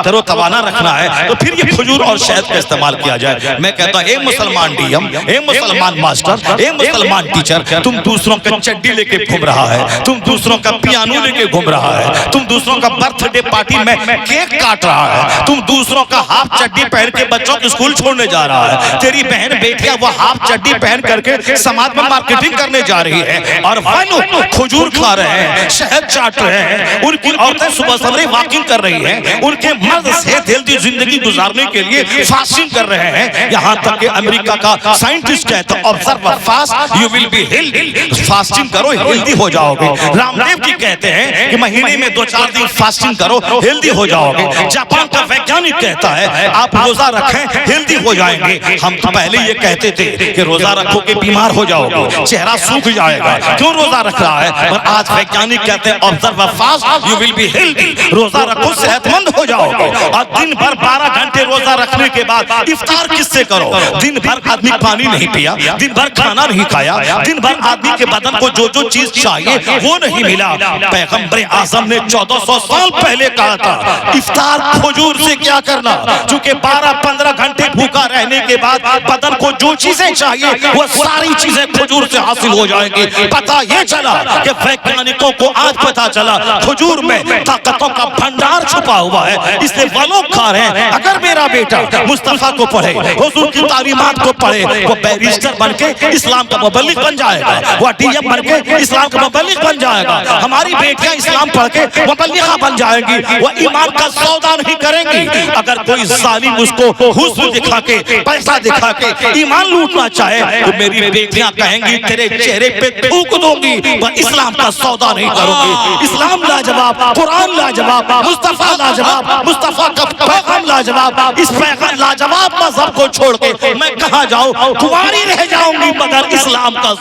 تر و توانا رکھنا ہے، تو پھر یہ کھجور اور شہد کا استعمال کیا جائے۔ میں کہتا ہوں اے مسلمان ڈی ایم، اے مسلمان ماسٹر، اے مسلمان ٹیچر، تم دوسروں کا چڈی لے کے گھوم رہا ہے، تم دوسروں کا پیانو لے کے گھوم رہا ہے، تم دوسروں کا برتھ ڈے پارٹی میں کیک کاٹ رہا ہے، تم دوسروں کا ہاف چڈی پہن کے بچوں کو اسکول چھوڑنے جا رہا ہے، تیری بہن بیٹیاں وہ ہاف چڈی پہن کر کے سماج میں مارکیٹنگ کرنے جا رہی ہے، اور وہ لوگ کھجور کھا رہے ہیں، شہد چاٹ رہے ہیں، ان کی عورتیں صبح سویرے واکنگ کر رہی ہیں، ان کے مرد صحت ہیلدی زندگی گزارنے کے لیے فاسٹنگ کر رہے ہیں، یہاں تک کہ امریکہ کا سائنٹسٹ کہتا ہے observe fast you will be healthy، fasting کرو ہیلدی ہو جاؤ گے۔ رام دیو جی کہتے ہیں کہ مہینے میں 2-4 دن فاسٹنگ کرو ہیلدی ہو جاؤ گے۔ جاپان کا ویگیانک کہتا ہے آپ روزہ رکھیں ہیلدی ہو جائیں گے۔ ہم تو پہلے یہ کہتے تھے کہ روزہ رکھو کہ بیمار ہو جاؤ گے، چہرہ سوکھ جائے گا، کیوں روزہ رکھ رہا ہے؟ اور آج ویگیانک کہتے ہیں observe fast you will be healthy، روزہ رکھو صحت مند ہو جاؤ گے۔ اور دن بھر 12 گھنٹے روزہ رکھنے کے بعد افطار کس سے کرو؟ دن بھر آدمی پانی نہیں پیا، دن بھر کھانا نہیں کھایا، دن بھر آدمی کے بدن کو جو چیز چاہیے وہ نہیں ملا۔ پیغمبر اعظم نے 1400 سال پہلے کہا تھا افطار کھجور سے کیا کرنا، چونکہ 12-15 گھنٹے بھوکا رہنے کے بعد بدن کو جو چیزیں چاہیے وہ ساری چیزیں کھجور سے حاصل ہو جائیں گی۔ پتہ یہ چلا کہ ویگیانکوں کو آج پتہ چلا کھجور میں طاقتوں کا بھنڈار چھپا ہوا ہے، اس لیے وہ لوگ کھا رہے ہیں۔ اگر میرا بیٹا مصطفیٰ کو پڑھے، حضور کی تعلیمات کو پڑھے، وہ بیرسٹر بن کے اسلام کا مبلغ بن جائے گا، وہ ڈی ایم بن کے اسلام کا مبلغ بن جائے گا، ہماری بیٹیاں اسلام پڑھ کے مبلغہ بن جائیں گی، وہ ایمان کا سودا نہیں کریں گی۔ اگر کوئی ظالم اس کو حسن دکھا کے، پیسہ دکھا کے ایمان لوٹنا چاہے تو میری بیٹیاں کہیں گی تیرے چہرے پہ تھوک دوں گی، وہ اسلام کا سودا نہیں کروں گی۔ اسلام لاجواب، قرآن لاجواب، مصطفیٰ لاجواب، مصطفیٰ کا پیغام لاجواب، اس پیغام لاجواب مذہب کو چھوڑ کے میں کہاں جاؤں؟ کنواری رہ جاؤں گی مگر اسلام کا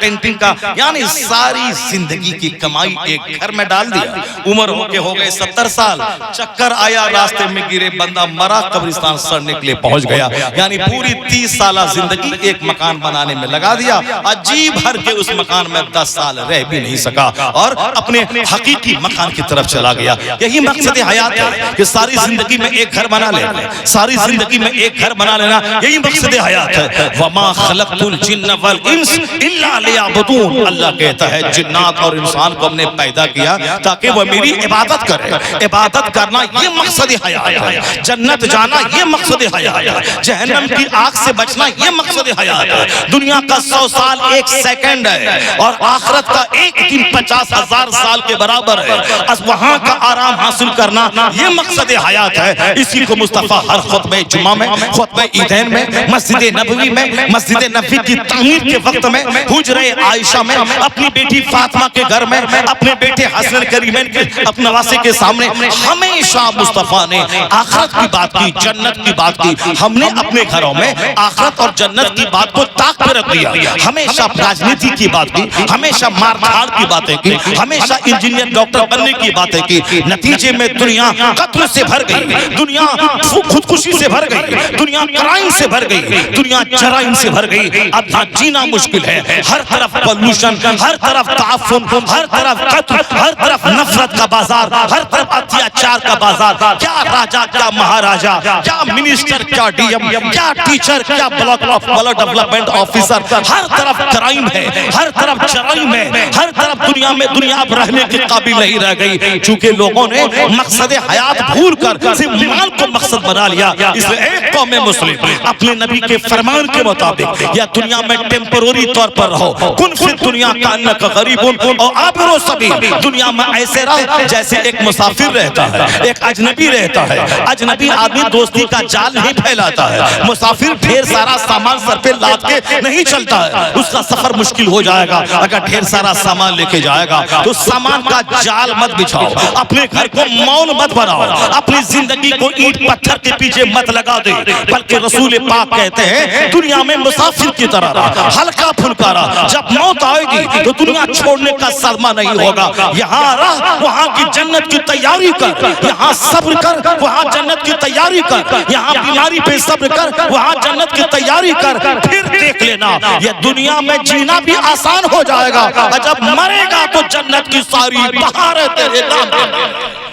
پینٹنگ کا یعنی ساری زندگی کی کمائی ایک گھر میں ڈال دیا. عمر ہو گئے 70 سال. چکر آیا, راستے میں گرے, بندہ مرا, قبرستان سڑنے کے لیے پہنچ گیا. یعنی پوری 30 سالہ زندگی ایک مکان بنانے میں لگا دیا. عجیب ہر کے اس مکان میں 10 سال رہ بھی نہیں سکا اور اپنے حقیقی مکان کی طرف چلا گیا. یہی مقصد حیات ہے کہ ساری زندگی میں ایک گھر بنا لینا, ساری زندگی میں ایک گھر بنا لینا, یہی مقصد حیات ہے. وَمَا خَلَقْتُ الْجِنَّ وَالْإِنسَ إِلَّا لِيَعْبُدُونَ. اللہ کہتا ہے جنات اور انسان کو ہم نے پیدا کیا تاکہ وہ میری عبادت کرے. عبادت کرنا یہ مقصد حیات ہے. جنت جانا یہ مقصد حیات ہے. جہنم کی آگ سے بچنا یہ مقصد حیات ہے. دنیا کا 100 سال ایک سیکنڈ ہے اور آخرت کا ایک دن 50,000 سال کے برابر ہے. وہاں کا آرام حاصل کرنا یہ مقصد حیات ہے. اسی کو مصطفیٰ ہر خطبہ جمعہ میں, خطبہ عیدین میں, مسجد نبوی میں, مسجد نبوی کی تعمیر کے وقت میں, حجرہ عائشہ میں, اپنی بیٹی فاطمہ کے گھر میں, اپنے بیٹے حسن کریمین کے اپنے نواسے کے سامنے ہمیشہ مصطفیٰ نے آخرت کی بات کی, جنت کی بات کی. ہم نے اپنے گھروں میں آخرت اور جنت کی بات کو طاق پہ رکھ دیا. ہمیشہ راجنیتی کی بات کی, ہمیشہ مار دھاڑ کی باتیں کی, ہمیشہ انجینئر ڈاکٹر بننے کی باتیں کی. نتیجے میں دنیا قتل سے بھر گئی, دنیا خودکشی سے بھر گئی, دنیا کرائم سے بھر گئی, دنیا جرائم سے بھر گئی. اب جینا مشکل ہے. ہر طرف پولوشن, ہر طرف تعفن, ہر طرف قتل, ہر طرف نفرت کا بازار, ہر طرف اتیاچار کا بازار. کیا راجا, کیا مہاراجا, کیا منسٹر, کیا ڈی ایم, کیا ٹیچر, کیا بلاک ڈیولپمنٹ آفیسر, ہر طرف کرائم ہے, ہر طرف جرائم ہے, ہر طرف دنیا میں دنیا اب رہنے کے قابل نہیں رہ گئی. چونکہ لوگوں نے مقصد حیات بھول کر صرف مال کو مقصد بنا لیا. اس لیے ایک قوم مسلم اپنے نبی کے فرمان کے مطابق یا دنیا میں ٹیمپروری طور پر رہو, کن فی دنیا کانک غریب اور عابر السبیل. دنیا میں ایسے رہ جیسے ایک مسافر رہتا ہے, ایک اجنبی رہتا ہے. اجنبی آدمی دوستی کا جال نہیں پھیلاتا ہے. مسافر ڈھیر سارا سامان سر پہ لاد کے نہیں چلتا ہے. اس کا سفر مشکل ہو جائے گا اگر ڈھیر سارا سامان لے کے جائے گا. تو سامان کا جال مت بچھاؤ, اپنے گھر کو مول مت بناؤ, اپنی زندگی کو اینٹ پتھر کے پیچھے مت لگا دے. بلکہ رسول پاک کہتے ہیں دنیا میں مسافر کی طرح رہا, ہلکا پھلکا رہا. جب موت آئے گی تو دنیا چھوڑنے کا صدمہ نہیں ہوگا. یہاں رہ, وہاں کی جنت کی تیاری کر. یہاں صبر کر, وہاں جنت کی تیاری کر. یہاں بیماری پہ صبر کر, وہاں جنت کی تیاری کر. پھر دیکھ لینا یہ دنیا میں جینا بھی آسان ہو جائے گا, اور جب مرے گا تو جنت کی ساری بہاریں تیرے نام پہ.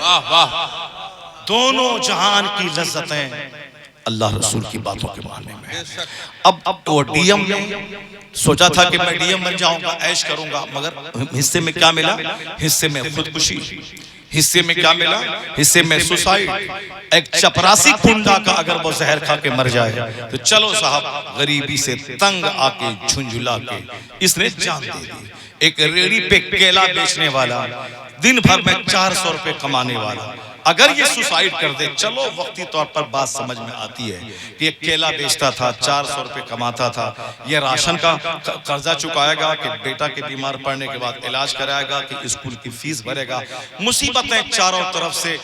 واہ واہ. دونوں جہان کی لذتیں اللہ رسول کی باتوں کے معنی میں. اب وہ ڈی ایم نے سوچا تھا کہ میں ڈی ایم بن جاؤں گا, عیش کروں گا, مگر حصے میں کیا ملا؟ حصے میں خودکشی. حصے میں کیا ملا؟ حصے میں سوسائڈ. ایک چپراسی کنڈا کا اگر وہ زہر کھا کے مر جائے تو چلو صاحب, غریبی سے تنگ آ کے جھنجھلا کے اس نے جان دے دی. ایک ریڑی پہ کیلا بیچنے والا, دن بھر میں 400 روپے کمانے والا, اگر یہ سوسائڈ کر دے, چلو وقتی طور پر بات سمجھ میں آتی ہے کہ یہ کیلا بیچتا تھا, 400 روپے کماتا تھا, یہ راشن کا قرضہ چکائے گا کہ بیٹا کے بیمار پڑنے کے بعد علاج کرائے گا کہ اسکول کی فیس بھرے گا. مصیبتیں چاروں طرف سے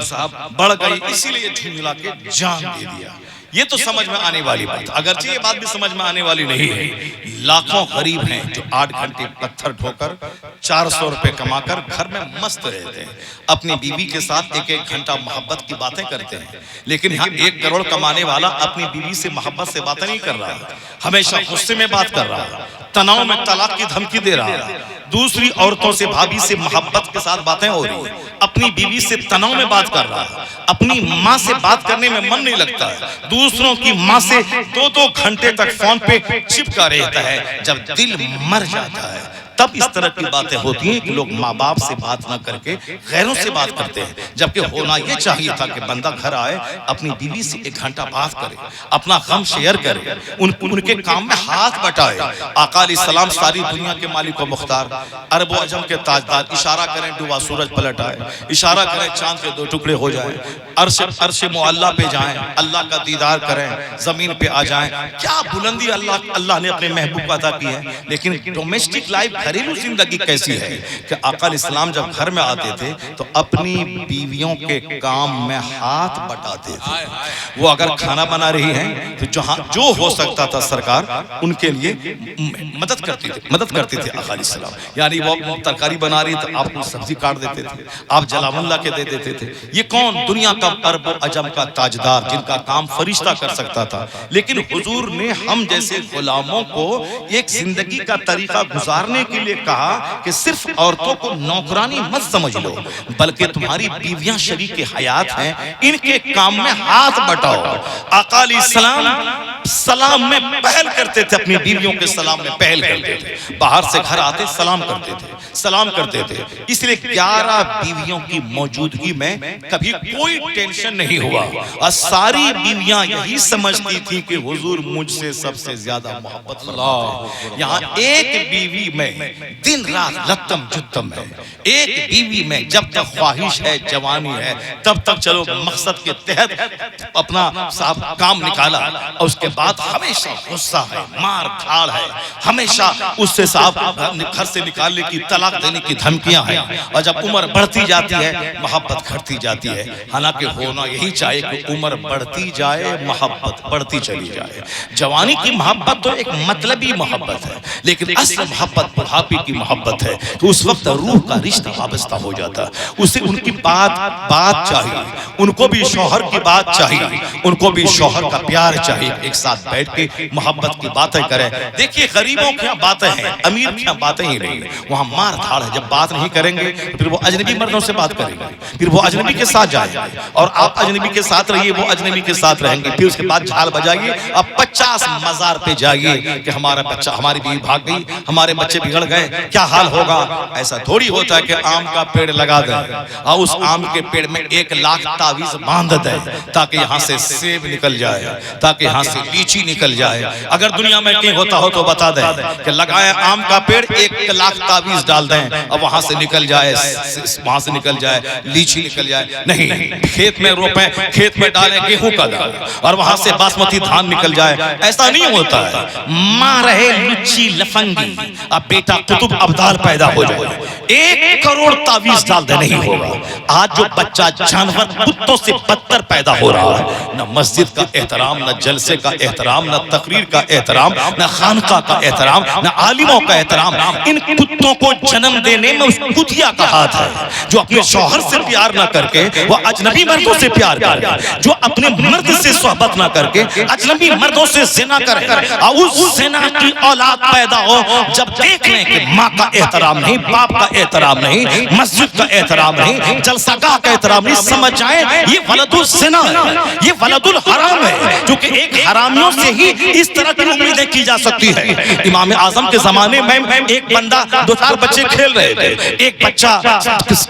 صاحب بڑھ گئی, اسی لیے جھنجھلا کے جان دے دیا. یہ تو سمجھ میں آنے والی بات, اگرچہ یہ بات بھی سمجھ میں آنے والی نہیں ہے. لاکھوں غریب ہیں جو 8 گھنٹے پتھر ڈھو کر 400 روپے کما کر گھر میں مست رہتے ہیں, اپنی بیوی کے ساتھ 1-1 گھنٹہ محبت کی باتیں کرتے ہیں. لیکن یہاں 1 کروڑ کمانے والا اپنی بیوی سے محبت سے باتیں نہیں کر رہا, ہمیشہ غصے میں بات کر رہا, تناؤ میں طلاق کی دھمکی دے رہا, دوسری عورتوں سے, بھابھی سے محبت کے ساتھ باتیں ہو رہی ہیں, اپنی بیوی سے تناؤ میں بات کر رہا ہے, اپنی ماں سے بات کرنے میں من نہیں لگتا ہے, دوسروں کی ماں سے 2-2 گھنٹے تک فون پہ چپکا رہتا ہے. جب دل مر جاتا ہے تب اس طرح کی باتیں ہوتی ہیں کہ لوگ ماں باپ سے بات نہ کر کے غیروں سے بات کرتے ہیں. جبکہ ہونا یہ چاہیے تھا کہ بندہ گھر آئے, اپنی بیوی سے 1 گھنٹہ بات کرے, اپنا غم شیئر کرے, ان کے کام میں ہاتھ بٹائے. آقا علیہ السلام ساری دنیا کے مالک و مختار, عرب و عجم کے تاجدار, اشارہ کریں ڈوبا سورج پلٹ آئے, اشارہ کریں چاند کے 2 ٹکڑے ہو جائیں, عرش معلیٰ پہ جائیں, اللہ کا دیدار کریں, زمین پہ آ جائیں. کیا بلندی اللہ نے اپنے محبوب عطا کی ہے. لیکن ڈومیسٹک لائف گھریلو زندگی کیسی ہے کہ آقا علیہ السلام جب گھر میں آتے تھے تو اپنی بیویوں کے کام میں ہاتھ بٹاتے تھے. وہ اگر کھانا بنا رہی ہیں تو جہاں جو ہو سکتا تھا سرکار ان کے لیے مدد کرتے تھے آقا علیہ السلام. یعنی وہ ترکاری بنا رہی تو آپ کو سبزی کاٹ دیتے تھے, آپ جلال لا کے دے دیتے تھے. یہ کون؟ دنیا کا عرب و عجم کا تاجدار جن کا کام فرشتہ کر سکتا تھا. لیکن حضور نے ہم جیسے غلاموں کو ایک زندگی کا طریقہ گزارنے کے لیے کہا کہ صرف عورتوں کو نوکرانی مت سمجھ لو, بلکہ تمہاری بیویاں شریک حیات ہیں, ان کے کام میں ہاتھ بٹاؤ. آقا علیہ السلام سلام میں پہل کرتے تھے, اپنی بیویوں کے سلام میں پہل کرتے تھے. باہر سے گھر آتے سلام کرتے تھے. اس لیے 11 بیویوں کی موجودگی میں کبھی کوئی ٹینشن نہیں ہوا, اور ساری بیویاں یہی سمجھتی تھی کہ حضور مجھ سے سب سے زیادہ محبت فرماتے ہیں. یہاں ایک بیوی میں دن رات لتم جتم ہے, ایک بیوی میں جب تک خواہش ہے, جوانی ہے, تب تک چلو مقصد کے تحت اپنا صاحب کام نکالا, اور اس کے بعد ہمیشہ غصہ ہے, مار دھاڑ ہے, ہمیشہ اس سے صاحب گھر سے نکالنے کی, طلاق دینے کی دھمکیاں ہیں. اور جب عمر بڑھتی جاتی ہے محبت گھٹتی جاتی ہے. حالانکہ ہونا یہی چاہیے کہ عمر بڑھتی جائے, محبت بڑھتی چلی جائے. جوانی کی محبت تو ایک مطلبی محبت ہے, لیکن اصل محبت بڑھاپے کی محبت ہے. تو اس وقت روح کا رشتہ وابستہ ہو جاتا ہے. اسے ان کی بات چاہیے, ان کو بھی شوہر کی بات چاہیے, ان کو بھی شوہر کا پیار چاہیے. ایک ساتھ بیٹھ کے محبت کی باتیں کریں. دیکھیے غریبوں کی باتیں ہیں, امیر کی باتیں ہی نہیں, وہاں مار دھاڑ ہے. جب بات نہیں کریں گے پھر وہ اجنبی مردوں سے بات کریں گے, پھر وہ اجنبی کے ساتھ جائیں گے, اور آپ اجنبی کے ساتھ رہیے, وہ اجنبی کے ساتھ رہیں گے. پھر اس کے بعد جھال بجائیے, اب 50 مزار پہ جائیے کہ ہمارا بچہ, ہماری بیوی بھاگ گئی, ہمارے بچے بگڑ گئے, کیا حال ہوگا. ایسا تھوڑی ہوتا ہے کہ آم کا پیڑ لگا دیں اور اس آم کے پیڑ میں 1 لاکھ تعویذ باندھ دیں تاکہ یہاں سے سیب نکل جائے, تاکہ یہاں سے لیچی نکل جائے. اگر دنیا میں کہیں ہوتا ہو تو بتا دیں کہ لگائیں آم کا پیڑ, 1 لاکھ تعویذ ڈال دیں اور وہاں سے نکل جائے, وہاں سے نکل جائے لیچی نکل جائے. نہیں, کھیت میں روپیں, کھیت میں ڈالیں گیہوں کا دال اور وہاں سے باسمتی دھان نکل جائے. ایسا نہیں ہوتا ہے. ماں رہے لچی لفنگی, اب بیٹا قطب ابدال پیدا ہو جائے, 1 کروڑ تعویذ ڈال دے, نہیں ہوگا. آج جو بچہ جانور کتوں سے بدتر پیدا ہو رہا ہے, نہ مسجد کا احترام, نہ جلسے کا احترام, نہ تقریر کا احترام, نہ خانقاہ کا احترام, نہ عالموں کا احترام. ان کتوں کو جنم دینے میں اس کتیا کا ہاتھ ہے جو اپنے شوہر سے پیار نہ کر کے وہ اجنبی مردوں سے پیار کرے, جو اپنے مرد سے صحبت نہ کر کے اجنبی مردوں سے زنا کرے, اور اس زنا کی اولاد پیدا ہو جب دیکھ لیں کہ ماں کا احترام نہیں, باپ کا احترام نہیں, مسجد کا احترام نہیں, جلسہ گاہ کا احترام نہیں, سمجھ جائیں یہ ولد الزنا ہے, یہ ولد الحرام ہے. کیونکہ ایک حرامیوں سے ہی اس طرح کی امیدیں کی جا سکتی ہے. امام اعظم کے زمانے میں ایک بندہ 2-4 بچے کھیل رہے تھے, ایک بچہ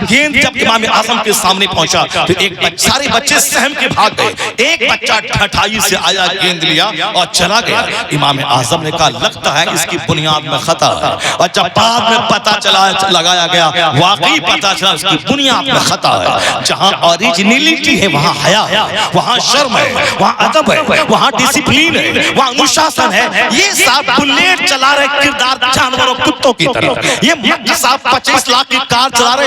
گیند جب امام اعظم کے سامنے پہنچا تو سارے بچے سہم کے بھاگ گئے, ایک بچہ ٹھٹائی سے آیا, گیند لیا اور چلا گیا. امام اعظم نے کہا لگتا ہے اس کی بنیاد میں خطا ہے, اور جب بعد میں پتہ چلا لگایا گیا واقعی پتہ چلا اس کی بنیاد میں خطا ہے. جہاں اوریجنیلٹی ہے وہاں حیا ہے, وہاں شرم ہے, وہاں ادب ہے, وہاں ڈسپلین ہے, وہاں انوشاسن ہے. یہ صاحب بلیٹ چلا رہے کردار جانوروں کتوں کی طرح, یہ صاحب 25 لاکھ کی کار چلا رہے,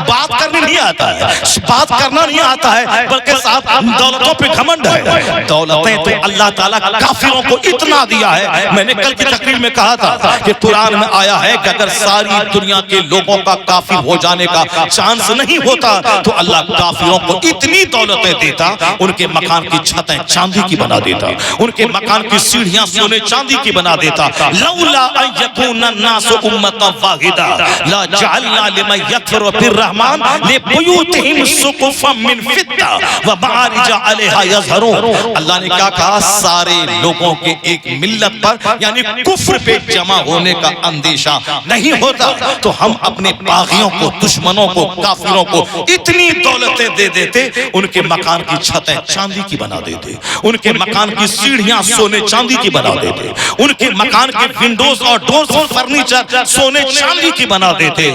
بات کرنے نہیں آتا ہے, بات کرنا نہیں آتا ہے, بلکہ صاحب دولتوں پہ گھمنڈ ہے. دولتیں تو اللہ تعالیٰ کافروں کو اتنا دیا ہے. میں نے کل کی تقریر میں کہا تھا کہ قرآن میں آیا ہے کہ اگر ساری دنیا کے لوگوں کا کافر ہو جانے کا چانس نہیں ہوتا تو اللہ کافروں کو اتنی دولتیں دیتا, ان کے مکان کی چھتیں چاندی کی بنا دیتا, ان کے مکان کی سیڑھیاں سونے چاندی کی بنا دیتا. لولا ان یکون الناس امۃ واحدہ لا جعلنا لمن یکفر بالرحمن لبیوتہم سقفا من فضہ ومعارج علیہا یظہرون. اللہ نے کیا کہا, سارے لوگوں کے ایک ملت پر یعنی کفر پہ جمع ہونے کا اندیشہ نہیں ہوتا تو ہم اپنے باغیوں کو, دشمنوں کو, کافروں کو اتنی دولتیں دے دیتے ان کے مکان کی چھتیں چاندی کی بنا دیتے, ان کے مکان کی سیڑھیاں سونے چاندی کی بنا دیتے, ان کے مکان کے ونڈوز اور ڈورز اور فرنیچر سونے چاندی کی بنا دیتے.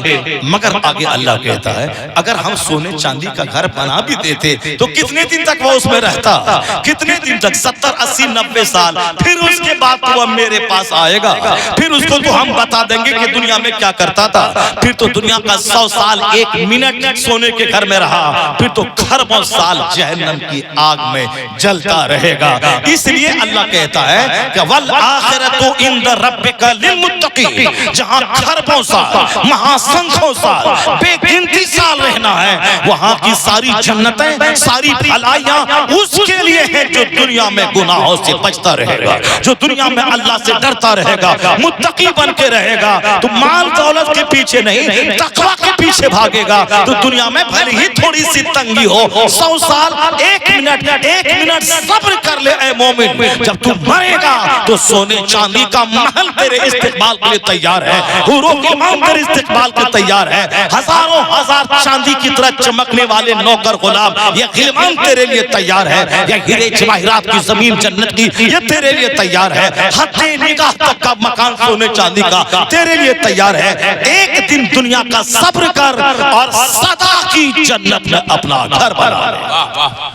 مگر آگے اللہ کہتا ہے اگر ہم سونے چاندی کا گھر بنا بھی دیتے تو کتنے دن تک وہ اس میں رہتا, کتنے دن تک, 70 80 90 سال. پھر اس کے بعد تو وہ میرے پاس آئے گا, پھر اس کو تو ہم بتا دیں گے کہ دنیا میں کیا کرتا تھا. پھر تو دنیا کا 100 سال 1 منٹ سونے کے گھر میں رہا, پھر تو خربوں سال جہنم کی آگ میں جلتا رہے گا. اس لیے اللہ کہتا ہے کہ والآخرۃ عند ربک للمتقین, جہاں خربوں سال مہاسنکھوں سال بے گنتی سال رہنا ہے, وہاں کی ساری جنتیں ساری بھلائیاں اس کے لیے ہیں جو دنیا میں گناہوں سے بچتا رہے گا, جو دنیا میں اللہ سے ڈرتا رہے گا, متقی بن کے رہے گا. تو مال دولت کے پیچھے نہیں, تقویٰ کے پیچھے بھاگے گا تو دنیا میں بھلے ہی تھوڑی سی تنگی ہو, 100 سال 1 منٹ صبر کر لے اے مومن. جب تو مرے گا تو سونے چاندی کا محل تیرے استقبال کے لیے تیار ہے, حوروں کے امام تیرے استقبال کے تیار ہے, ہزاروں ہزار چاندی کی طرح چمکنے والے نوکر غلام یہ غلمان تیرے لیے تیار ہے, یہ ہیرے جواہرات کی زمین جنت کی یہ تیرے لیے تیار ہے, حد نگاہ تک کا مکان سونے چاندی کا تیرے لیے تیار ہے. ایک دن دنیا کا صبر کر اور سدا کی جنت میں اپنا گھر بنا لے.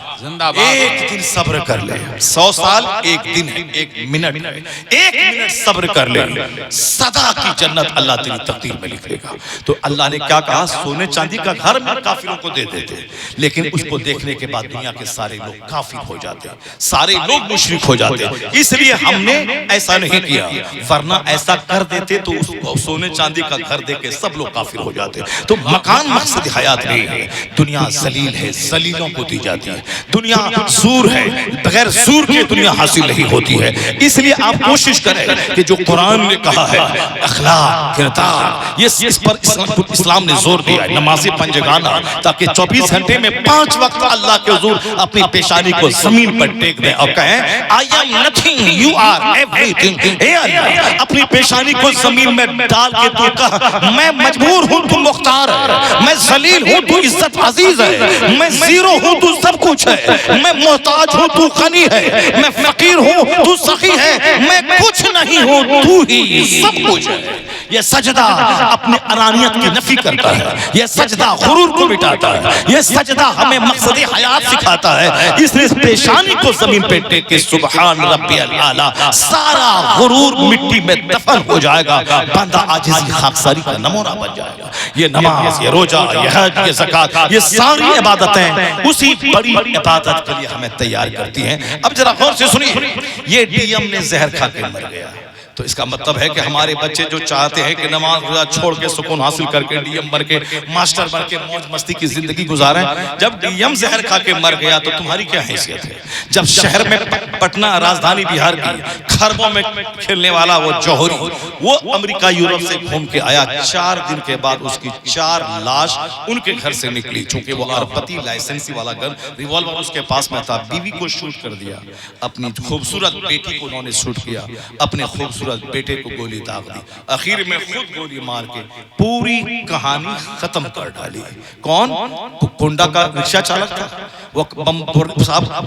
ایک دن صبر کر لے, 100 سال 1 دن ہے, 1 منٹ ہے, 1 منٹ صبر کر لے, سدا کی جنت اللہ تیری تقدیر میں لکھ لے گا. تو اللہ نے کیا کہا, سونے چاندی کا گھر میں کافروں کو دے دیتے, لیکن اس کو دیکھنے کے بعد دنیا کے سارے لوگ کافر ہو جاتے, سارے لوگ مشرک ہو جاتے. اس لیے ہم نے ایسا نہیں کیا, ورنہ ایسا کر دیتے تو اس کو سونے چاندی کا گھر دے کے سب لوگ کافر ہو جاتے. تو مکان مقصد حیات نہیں ہے, دنیا ذلیل ہے, ذلیلوں کو دی جاتی ہے. دنیا زور ہے, بغیر زور کے دنیا حاصل نہیں ہوتی ہے. اس لیے آپ کوشش کریں کہ جو قرآن نے کہا ہے اخلاق کردار, یہ اس پر اسلام نے زور دیا ہے. نماز پنجگانہ, تاکہ 24 گھنٹے میں 5 وقت اللہ کے حضور اپنی پیشانی کو زمین پر ٹیک دیں اور کہیں I am nothing, you are everything. اے اللہ, اپنی پیشانی کو زمین میں ڈال کے تو کہا میں مجبور ہوں تو مختار ہے, میں ذلیل ہوں تو عزت عزیز ہے, میں زیرو ہوں تو سب کچھ ہے, میں محتاج ہوں تو غنی ہے, میں فقیر ہوں تو سخی ہے, میں کچھ نہیں ہوں تو ہی سب کچھ ہے. یہ سجدہ اپنے انانیت کی نفی کرتا ہے, یہ سجدہ غرور کو مٹاتا ہے, یہ سجدہ ہمیں مقصد حیات سکھاتا ہے. اس لیے اس پیشانی کو زمین پہ ٹیک کے سبحان ربی الاعلیٰ, سارا غرور مٹی میں دفن ہو جائے گا, بندہ عاجزی خاکساری کا نمونہ بن جائے گا. یہ نماز, یہ روزہ, یہ حج, یہ زکوٰۃ, یہ ساری عبادتیں اسی بڑی عبادت کے لیے ہمیں تیار کرتی ہیں. اب ذرا غور سے سنیے, یہ ڈی ایم نے زہر کھا کے مر گیا, تو اس کا مطلب ہے کہ ہمارے بچے جو چاہتے ہیں کہ نماز روزہ چھوڑ کے سکون حاصل کر کے ڈی ایم بن کے ماسٹر بن کے موج مستی کی زندگی گزاریں, جب ڈی ایم زہر کھا کے مر گیا تو تمہاری کیا حیثیت ہے؟ جب شہر میں پٹنہ راجدھانی بہار کی خربوں میں کھیلنے والا وہ جوہری, وہ امریکہ یورپ سے گھوم کے آیا, 4 دن کے بعد اس کی 4 لاش ان کے گھر سے نکلی, چونکہ وہ ارپتی لائسنسی والا گن ریوالور اس کے پاس میں تھا. بیوی کو شوٹ کر دیا, اپنی خوبصورت بیٹی کو انہوں نے شوٹ کیا, اپنے خوبصورت بیٹے کو گولی داغ دی, اخیر میں خود گولی مار کے پوری کہانی ختم کر ڈالی. کون؟ کنڈا کا رکشہ چالک تھا وہ,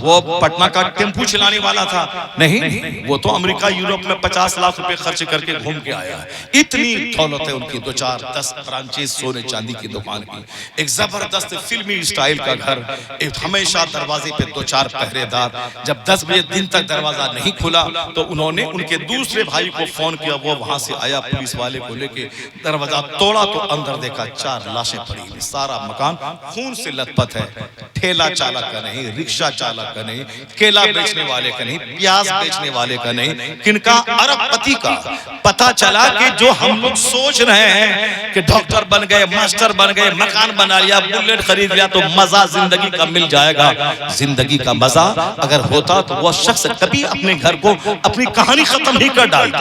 وہ پٹنہ کا ٹیمپو چلانے والا تھا نہیں, وہ تو امریکہ یورپ میں 50 لاکھ روپے خرچ کر کے گھوم کے آیا ہے. اتنی دولت ہے ان کی, 2-4-10 برانچیز سونے چاندی کی دکان کی, ایک زبردست فلمی اسٹائل کا گھر, ایک ہمیشہ دروازے پہ 2-4 پہرے دار. جب 10 بجے دن تک دروازہ نہیں کھلا تو انہوں نے ان کے دوسرے بھائی کو فون کیا, وہ وہاں سے آیا پولیس والے کو لے کے, دروازہ توڑا تو اندر دیکھا 4 لاشیں پڑی ہوئی, سارا مکان خون سے لت پت ہے. ٹھیلا چالک کا نہیں, رکشہ چالک کا نہیں, کیلا بیچنے والے کا نہیں, پیاز بیچنے والے کا نہیں, کن کا؟ ارب پتی کا. پتا چلا کہ جو ہم لوگ سوچ رہے ہیں کہ ڈاکٹر بن گئے, ماسٹر بن گئے, مکان بنا لیا, بلیٹ خرید لیا تو مزہ زندگی کا مل جائے گا. زندگی کا مزہ اگر ہوتا تو وہ شخص کبھی اپنے گھر کو اپنی کہانی ختم نہیں کر ڈالتا.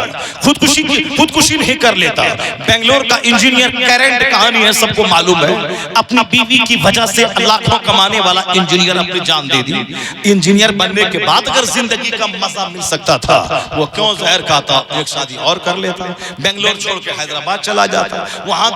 خودکشی نہیں کر لیتا. بنگلور کا انجینئر کیرنٹ کہانی ہے, سب کو معلوم ہے. اپنی بیوی کی وجہ سے لاکھوں کمانے والا انجینئر اپنی جان دے دی. انجینئر بننے کے بعد اگر زندگی کا مزہ مل سکتا تھا وہ کیوں زہر کھاتا, ایک شادی اور کر لیتا. بنگلور چھوڑ کے حیدرآباد چلا جاتا, وہاں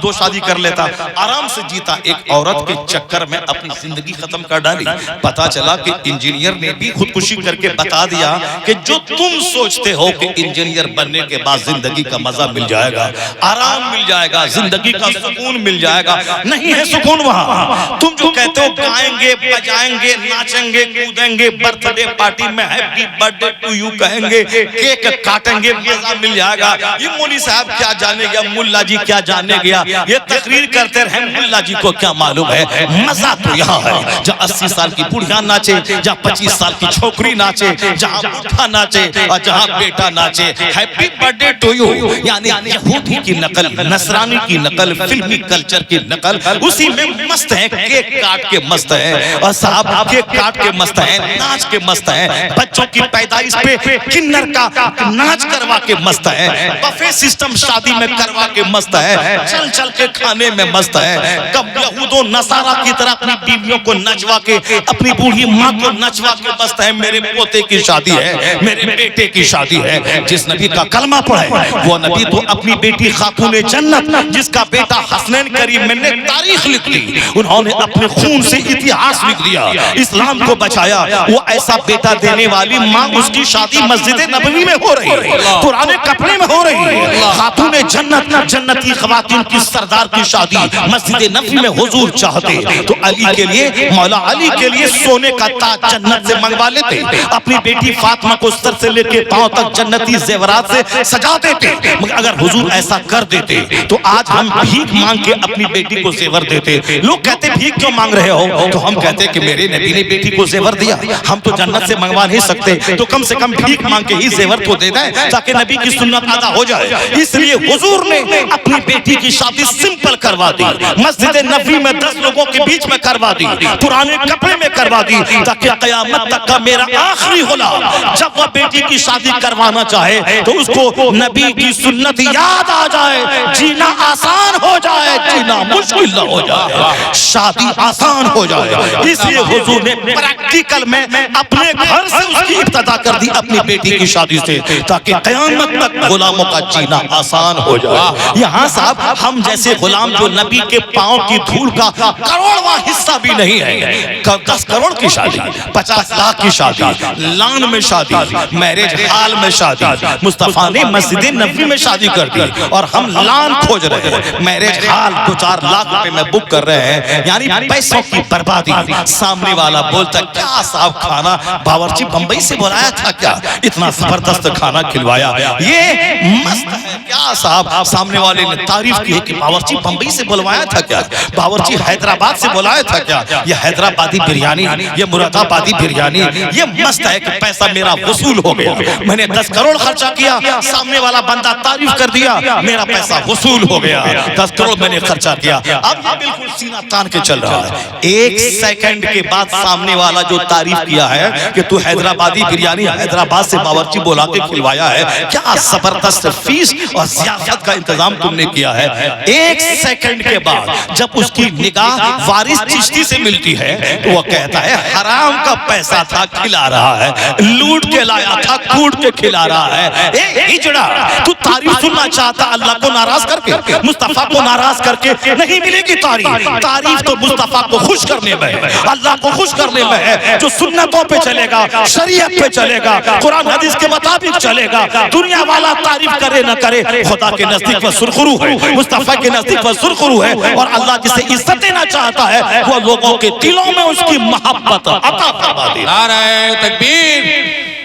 دو شادی کر لیتا, آرام سے جیتا. ایک عورت کے چکر میں اپنی زندگی ختم کر ڈالی. پتا چلا کہ انجینئر نے بھی خودکشی کر کے بتا دیا کہ جو تم سوچتے ہو کہ انجینئر بننے کے بعد زندگی کا مزہ مل جائے گا, آرام مل جائے گا, زندگی کا سکون مل جائے گا, نہیں ہے سکون وہاں. تم جو کہتے ہو گائیں گے, بجائیں گے, ناچیں گے, کودیں گے, برتھ ڈے پارٹی میں happy birthday to you کہیں گے, کیک کاٹیں گے, مزہ مل جائے گا. یہ مولوی صاحب کیا جانے گیا, ملا جی کیا جانے گیا, یہ تقریر کرتے رہے, ملا جی کو کیا معلوم ہے. مزہ تو یہاں ہے جہاں 80 سال کی بڑھیا ناچے, جہاں 25 سال کی چھوکری ناچے, جہاں بڑھا ناچے اور جہاں بیٹا ناچے. Happy birthday to you یعنی یہودی کی نقل, نصرانی کی نقل, فلمی کلچر کی نقل, اسی میں مست ہے. کیک کاٹ کے مست ہے, اور صاحب کیک کاٹ کے مست ہے, ناچ کے مست ہے, بچوں کی پیدائش پہ کنر کا ناچ کروا کے مست ہے, بفے سسٹم شادی میں کروا کے مست ہے, چل چل کے کھانے میں مست ہے. کب یہود و نصارہ کی طرح اپنی بیویوں کو نچوا کے, اپنی بوڑھی ماں کو نچوا کے مست ہے. میرے پوتے کی شادی ہے, میرے بیٹے کی شادی ہے. جس نبی کا کلمہ پڑھے وہ نبی تو اپنی بیٹی خاتون جنت, جس کا بیٹا حسنین کریم نے تاریخ لکھ لی, انہوں نے اپنے خون سے اتہاس لکھ دیا, اسلام کو بچایا. وہ ایسا بیٹا دینے والی ماں, اس کی شادی مسجد نبوی میں ہو رہی ہے, پرانے کپڑے میں ہو رہی ہے. خاتون جنت, جنتی خواتین کی سردار کی شادی مسجد نبوی میں حضور چاہتے تو علی کے لیے, مولا علی کے لیے سونے کا تاج جنت سے منگوا لیتے. اپنی بیٹی فاطمہ کو سر سے لے کے پاؤں تک جنتی زیورات سے سجا دیتے. مگر اگر حضور ایسا کر دیتے تو آج ہم بھیک مانگ کے اپنی بیٹی کو زیور دیتے. لوگ کہتے بھیک کیوں مانگ رہے ہو, تو ہم کہتے کہ میرے نبی نے بیٹی کو زیور دیا, ہم تو جنت سے منگوا نہیں سکتے, تو کم سے کم بھیک مانگ کے ہی زیور تو دے دیں تاکہ نبی کی سنت ادا ہو جائے. اس لیے حضور نے اپنی بیٹی کی شادی سمپل کروا دی, مسجد نبوی میں 10 لوگوں کے بیچ میں کروا دی, پرانے کپڑے میں کروا دی, تاکہ قیامت تک کا میرا آخری غلام جب وہ بیٹی کی شادی کروانا چاہے تو اس کو نبی کی سنت یاد آ جائے, جینا آسان ہو جائے, جینا مشکل نہ ہو جائے, شادی آسان ہو جائے. اس لیے حضور نے پریکٹیکل میں اپنے گھر سے اس کی ابتدا کر دی, اپنی بیٹی کی شادی سے, تاکہ قیامت تک غلاموں کا جینا آسان ہو جائے. یہاں صاحب ہم جیسے غلام جو نبی کے پاؤں کی دھول کا کروڑواں حصہ بھی نہیں ہے, 10 کروڑ کی شادی, 50 لاکھ کی شادی, لان میں شادی, میرج ہال میں شادی, مصطفیٰ نے مسجد نبوی میں شادی کر دی, اور ہم لان کھوج رہے ہیں, میرج ہال 2-4 لاکھ روپے میں بک کر رہے ہیں, یعنی پیسوں کی بربادی. سامنے والا بولتا کیا صاحب کھانا باورچی بمبئی سے بلایا تھا, کیا اتنا زبردست کھانا کھلوایا, یہ مست ہے کیا صاحب. سامنے والے نے تعریف کی ہے کہ باورچی بمبئی سے بلوایا تھا کیا, باورچی حیدرآباد سے بلایا تھا کیا, یہ حیدرآبادی بریانی, یہ مراد آبادی بریانی, یہ مست ہے کہ پیسہ میرا وصول ہو گیا, میں نے 10 کروڑ خرچہ کیا, سامنے والا بندہ تعریف کر دیا, میرا پیسہ وصول ہو گیا, 10 کروڑ میں نے خرچہ کیا. اب یہ بالکل سینہ تان کے چل رہا ہے. 1 سیکنڈ کے بعد سامنے والا جو تعریف کیا ہے کہ تو حیدرآبادی بریانی حیدرآباد سے باورچی بلا کے کھلوایا ہے, کیا زبردست فیس اور ضیافت کا انتظام تم نے کیا ہے. 1 سیکنڈ کے بعد جب اس کی نگاہ وارث چشتی سے ملتی ہے تو وہ کہتا ہے حرام کا پیسہ تھا, کھلا رہا ہے, لوٹ کے لایا تھا, کوٹ کے کھلا رہا ہے. اے ہجڑا, تو تعریف سننا چاہتا اللہ کو ناراض کر کے, مصطفیٰ کو ناراض کر کے نہیں ملے گی تعریف. تعریف تو مصطفیٰ کو خوش کرنے میں ہے, اللہ کو خوش کرنے میں ہے, جو سنتوں پہ چلے گا, شریعت پہ چلے گا, قرآن حدیث کے مطابق چلے گا. دنیا والا تعریف کرے نہ کرے, خدا کے نزدیک وہ سرخرو ہے, مصطفیٰ کے نزدیک وہ سرخرو ہے, اور اللہ جسے عزت دینا چاہتا ہے وہ لوگوں کے دلوں میں اس کی محبت عطا فرما دے. نعرہ تکبیر,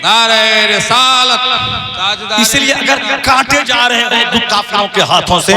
نعرہ رسالت. اس لیے اگر کاٹے جا رہے ہو کافروں کے ہاتھوں سے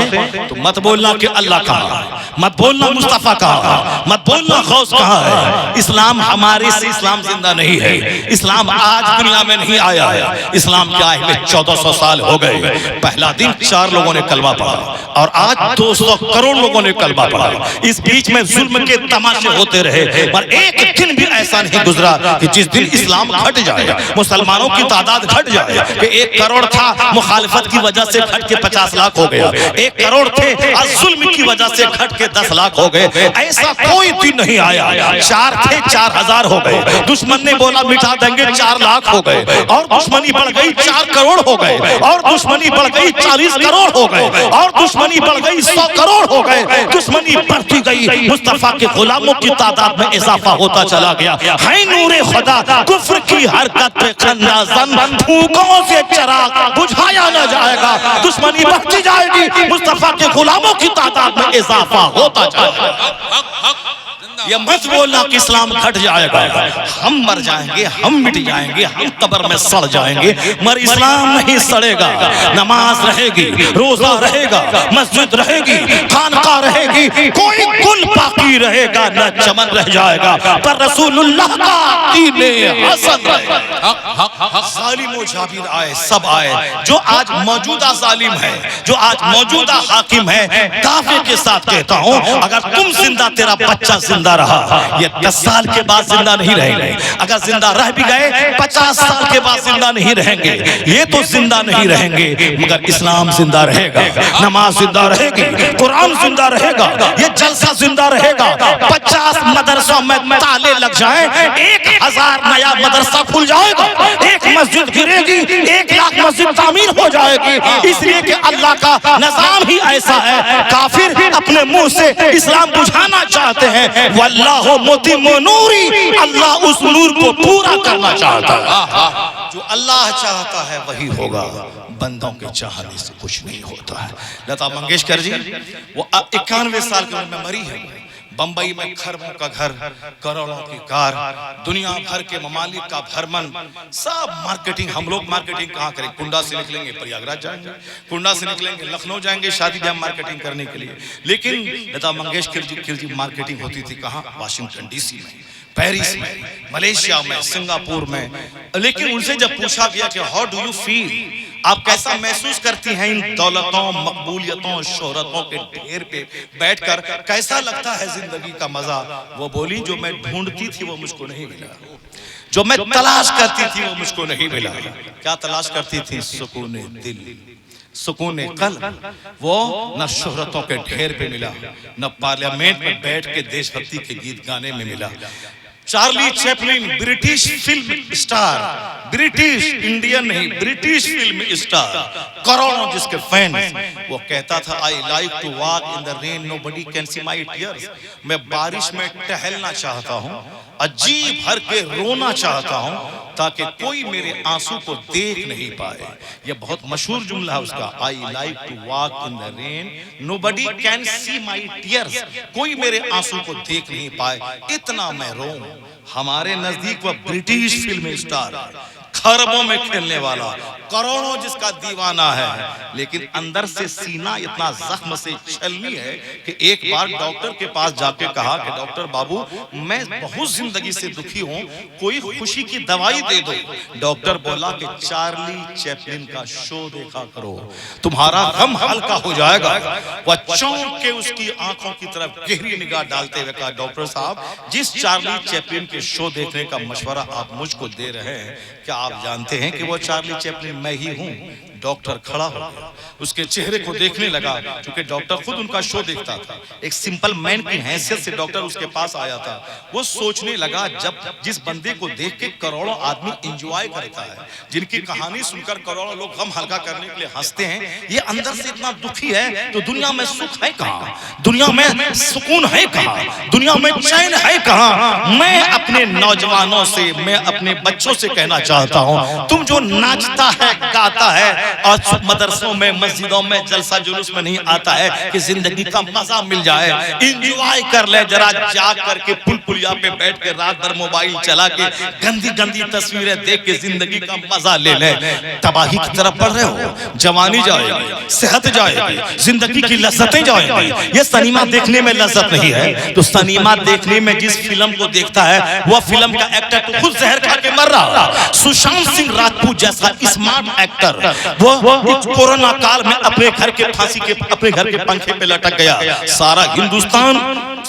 تو مت بولنا کہ اللہ کہاں ہے, مت بولنا مصطفیٰ کہاں ہے, مت بولنا غوث کہاں ہے. اسلام ہمارے سے اسلام زندہ نہیں ہے, اسلام آج دنیا میں نہیں آیا ہے. اسلام کے آئے میں 1400 سال ہو گئے. پہلا دن 4 لوگوں نے کلمہ پڑھا اور آج 200 کروڑ لوگوں نے کلمہ پڑھا. اس بیچ میں ظلم کے تماشے ہوتے رہے, پر ایک دن بھی ایسا نہیں گزرا کہ جس دن اسلام گھٹ جائے, مسلمانوں کی تعداد گھٹ جائے کہ 1 کروڑ تھا مخالفت کی وجہ سے گھٹ کے 50 لاکھ ہو گیا, 1 کروڑ تھے ظلم کی وجہ سے گھٹ کے 10 لاکھ ہو گئے, ایسا کوئی دن نہیں آیا. 4 تھے 4000 ہو گئے, دشمن نے بولا مٹا دیں گے 4 لاکھ ہو گئے, اور دشمنی بڑھ گئی 4 کروڑ ہو گئے, اور دشمنی بڑھ گئی 40 کروڑ ہو گئے, اور دشمنی بڑھ گئی 100 کروڑ ہو گئے, دشمنی بڑھتی گئی, مصطفیٰ کے غلاموں کی تعداد میں اضافہ ہوتا چلا گیا. ہے نور خدا کفر کی حرکت پہ خندہ زن, پھوکوں سے چراغ بجھایا نہ جائے گا, دشمنی بڑھتی جائے گی, مصطفیٰ کے غلاموں کی تعداد میں اضافہ ہوتا جائے گا. یہ مت بولنا کہ اسلام گھٹ جائے گا, ہم مر جائیں گے, ہم مٹ جائیں گے, ہم قبر میں سڑ جائیں گے, مگر اسلام نہیں سڑے گا. نماز رہے گی, روزہ رہے گا, مسجد رہے گی, خانقاہ رہے گی, کوئی گل باقی رہے گا نہ چمن رہ جائے گا, پر رسول اللہ کا دین حسن رہے گا. ظالم و جابر آئے, سب آئے, جو آج موجودہ ظالم ہے, جو آج موجودہ حاکم ہے, دعوے کے ساتھ کہتا ہوں اگر تم زندہ, تیرا بچہ زندہ رہا, یہ 10 سال کے بعد زندہ نہیں رہیں گے. اگر زندہ رہ بھی گئے 50 سال کے بعد زندہ نہیں رہیں گے. یہ تو زندہ نہیں رہیں گے, مگر اسلام زندہ رہے گا, نماز زندہ رہے گی, قرآن زندہ رہے گا, یہ جلسہ زندہ رہے گا. 50 مدرسوں میں تالے لگ جائیں, 1000 نیا مدرسہ کھل جائے گا, 1 مسجد گرے گی, 1 لاکھ مسجد تعمیر ہو جائے گی, اس لیے کہ اللہ کا نظام ہی ایسا ہے. کافر اپنے منہ سے اسلام بجھانا چاہتے ہیں, واللہ متم نوری, اللہ اس نور کو پورا کرنا چاہتا ہے. جو اللہ چاہتا ہے وہی ہوگا, بندوں کے چاہنے سے کچھ نہیں ہوتا ہے. لتا منگیشکر جی وہ 91 سال کی عمر میں مری ہے. بمبئی میں خربوں کا گھر, کروڑوں کی کار, دنیا بھر کے ممالک کا بھرمن, سب مارکیٹنگ. ہم لوگ مارکیٹنگ کہاں کریں؟ کنڈا سے نکلیں گے پریاگراج جائیں گے, کنڈا سے نکلیں گے لکھنؤ جائیں گے شادی بیاہ مارکیٹنگ کرنے کے لیے. لیکن لتا منگیشکر جی مارکیٹنگ ہوتی تھی کہاں؟ واشنگٹن ڈی سی میں, پیرس میں, ملیشیا میں, سنگاپور میں. لیکن ان سے جب پوچھا گیا کہ ہاؤ ڈو یو فیل, آپ کیسا محسوس کرتی ہیں ان دولتوں, مقبولیتوں, شہرتوں کے ڈھیر پہ بیٹھ کر, کیسا لگتا ہے زندگی کا مزہ؟ وہ بولی جو میں ڈھونڈتی تھی وہ مجھ کو نہیں ملا, جو میں تلاش کرتی تھی وہ مجھ کو نہیں ملا. کیا تلاش کرتی تھی؟ سکون دل, سکون قلب. وہ نہ شہرتوں کے ڈھیر پہ ملا, نہ پارلیمنٹ میں بیٹھ کے دیش بھکتی کے گیت گانے میں ملا. Charlie Chaplin British film star, British Indian نہیں, برٹش فلم اسٹار, کروڑوں جس کے فینز, وہ کہتا تھا I like to walk in the rain, nobody can see my tears. میں بارش میں ٹہلنا چاہتا ہوں, عجیب بھر کے رونا چاہتا ہوں, تاکہ کوئی میرے آنسو کو دیکھ نہیں پائے. یہ بہت مشہور جملہ ہے اس کا, I like to walk in the rain, nobody can see my tears. کوئی میرے آنسو کو دیکھ نہیں پائے, اتنا میں روؤں. ہمارے نزدیک وہ برٹش فلم اسٹار, خربوں میں کھیلنے والا, کروڑوں جس کا دیوانہ ہے, لیکن اندر سے سینہ اتنا زخم سے چھلنی ہے کہ ایک بار ڈاکٹر کے پاس جا کے کہا کہ ڈاکٹر بابو میں بہت زندگی سے دکھی ہوں, کوئی خوشی کی دوائی دے دو. ڈاکٹر بولا کہ چارلی چیپلن کا شو دیکھا کرو, تمہارا غم ہلکا ہو جائے گا. وہ چونک کے اس کی آنکھوں کی طرف گہری نگاہ ڈالتے ہوئے کہا ڈاکٹر صاحب جس چارلی چیپلن کے شو دیکھنے کا مشورہ آپ مجھ کو دے رہے ہیں, کیا آپ جانتے ہیں کہ وہ چارلی چیپلن میں ہی ہوں؟ ڈاکٹر کھڑا ہو گیا, اس کے چہرے کو دیکھنے لگا, چونکہ ڈاکٹر خود ان کا شو دیکھتا تھا. ایک سمپل مین کی حیثیت سے ڈاکٹر اس کے پاس آیا تھا. وہ سوچنے لگا جب جس بندے کو دیکھ کے کروڑوں آدمی انجوائے کرتا ہے, جن کی کہانی سن کر کروڑوں لوگ غم ہلکا کرنے کے لیے ہنستے ہیں, یہ اندر سے اتنا دکھی ہے تو دنیا میں سکھ ہے کہاں, دنیا میں سکون ہے کہاں, دنیا میں چین ہے کہاں؟ میں اپنے نوجوانوں سے, میں اپنے بچوں سے کہنا چاہتا ہوں, تم جو ناچتا ہے, گاتا ہے, اور مدرسوں میں, مسجدوں میں, جلسہ جلوس میں نہیں آتا ہے کہ زندگی کا مزہ مل جائے, انجوائے کر لے ذرا, جا کر کے پل پلیا پہ بیٹھ کے رات بھر موبائل چلا کے گندی گندی تصویریں دیکھ کے زندگی کا مزہ لے لے. تباہی کی طرف بڑھ رہے ہو, جوانی جائے گی, صحت جائے گی, زندگی کی لذتیں جائیں گی. یہ سنیما دیکھنے میں لذت نہیں ہے, تو سنیما دیکھنے میں جس فلم کو دیکھتا ہے وہ فلم کا ایکٹر تو خود زہر کھا کے مر رہا. سشانت سنگھ راجپوت جیسا اسمارٹ ایکٹر وہ کورونا کال میں اپنے گھر کے پھانسی کے, اپنے گھر کے پنکھے پہ لٹک گیا. سارا Hindustan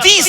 30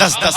10-10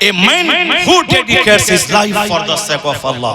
A man who dedicates his life for the sake of Allah,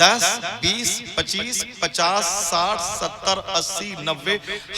10, 20, 25, 50, 60, 70, 80, 90,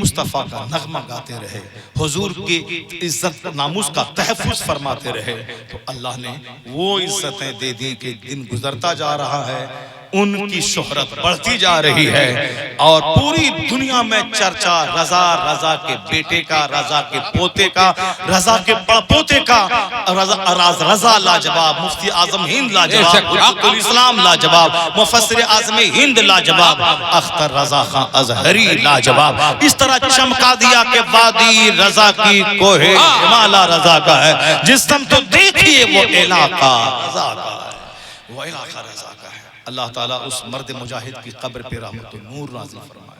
مصطفیٰ کا نغمہ گاتے رہے، حضور کے عزت ناموس کا تحفظ فرماتے رہے، تو اللہ نے وہ عزتیں دے دی کہ دن گزرتا جا رہا ہے، ان کی شہرت بڑھتی جا رہی ہے، اور پوری دنیا میں چرچا رضا کے بیٹے کا، رضا کے پوتے کا، رضا کے پڑپوتے کا، رضا لاجواب، مفتی اعظم ہند لاجواب، حجت الاسلام لاجواب، مفسر اعظم ہند لاجواب، اختر رضا خان ازہری لاجواب، اس طرح چمکا دیا کہ وادی رضا کی کوہ ہمالا رضا کا ہے، جس تم تو دیکھیے وہ علاقہ رضا کا ہے، وہ علاقہ رضا کا ہے۔ اللہ تعالیٰ اس مرد مجاہد کی قبر پہ رحمت و نور نازل فرمائے،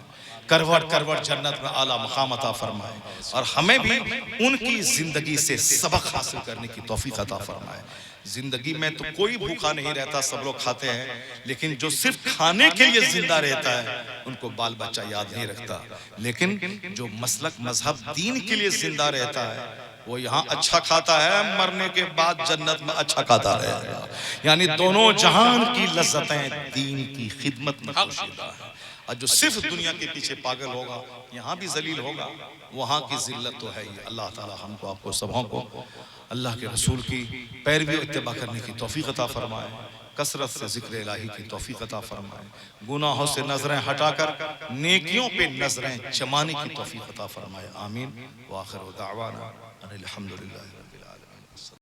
کروٹ جنت میں اعلیٰ مقام عطا فرمائے، اور ہمیں بھی ان کی زندگی سے سبق حاصل کرنے کی توفیق عطا فرمائے۔ زندگی میں تو کوئی بھوکا نہیں رہتا، سب لوگ کھاتے ہیں، لیکن جو صرف کھانے کے لیے زندہ رہتا ہے ان کو بال بچہ یاد نہیں رکھتا، لیکن جو مسلک مذہب دین کے لیے زندہ رہتا ہے وہ یہاں اچھا کھاتا ہے، مرنے کے بعد جنت میں اچھا کھاتا رہے گا۔ یعنی دونوں جہان کی لذتیں دین کی خدمت میں پوشیدہ ہیں، اور جو صرف دنیا کے پیچھے پاگل ہوگا یہاں بھی ذلیل ہوگا، وہاں کی ذلت تو ہے ہی۔ اللہ تعالی ہم کو، آپ کو، سبوں کو اللہ کے رسول کی پیروی و اتباع کرنے کی توفیق عطا فرمائے، کثرت سے ذکر الہی کی توفیق عطا فرمائے، گناہوں سے نظریں ہٹا کر نیکیوں پہ نظریں جمانے کی توفیق عطا فرمائے، آمین۔ وآخر دعوانا الحمدللہ۔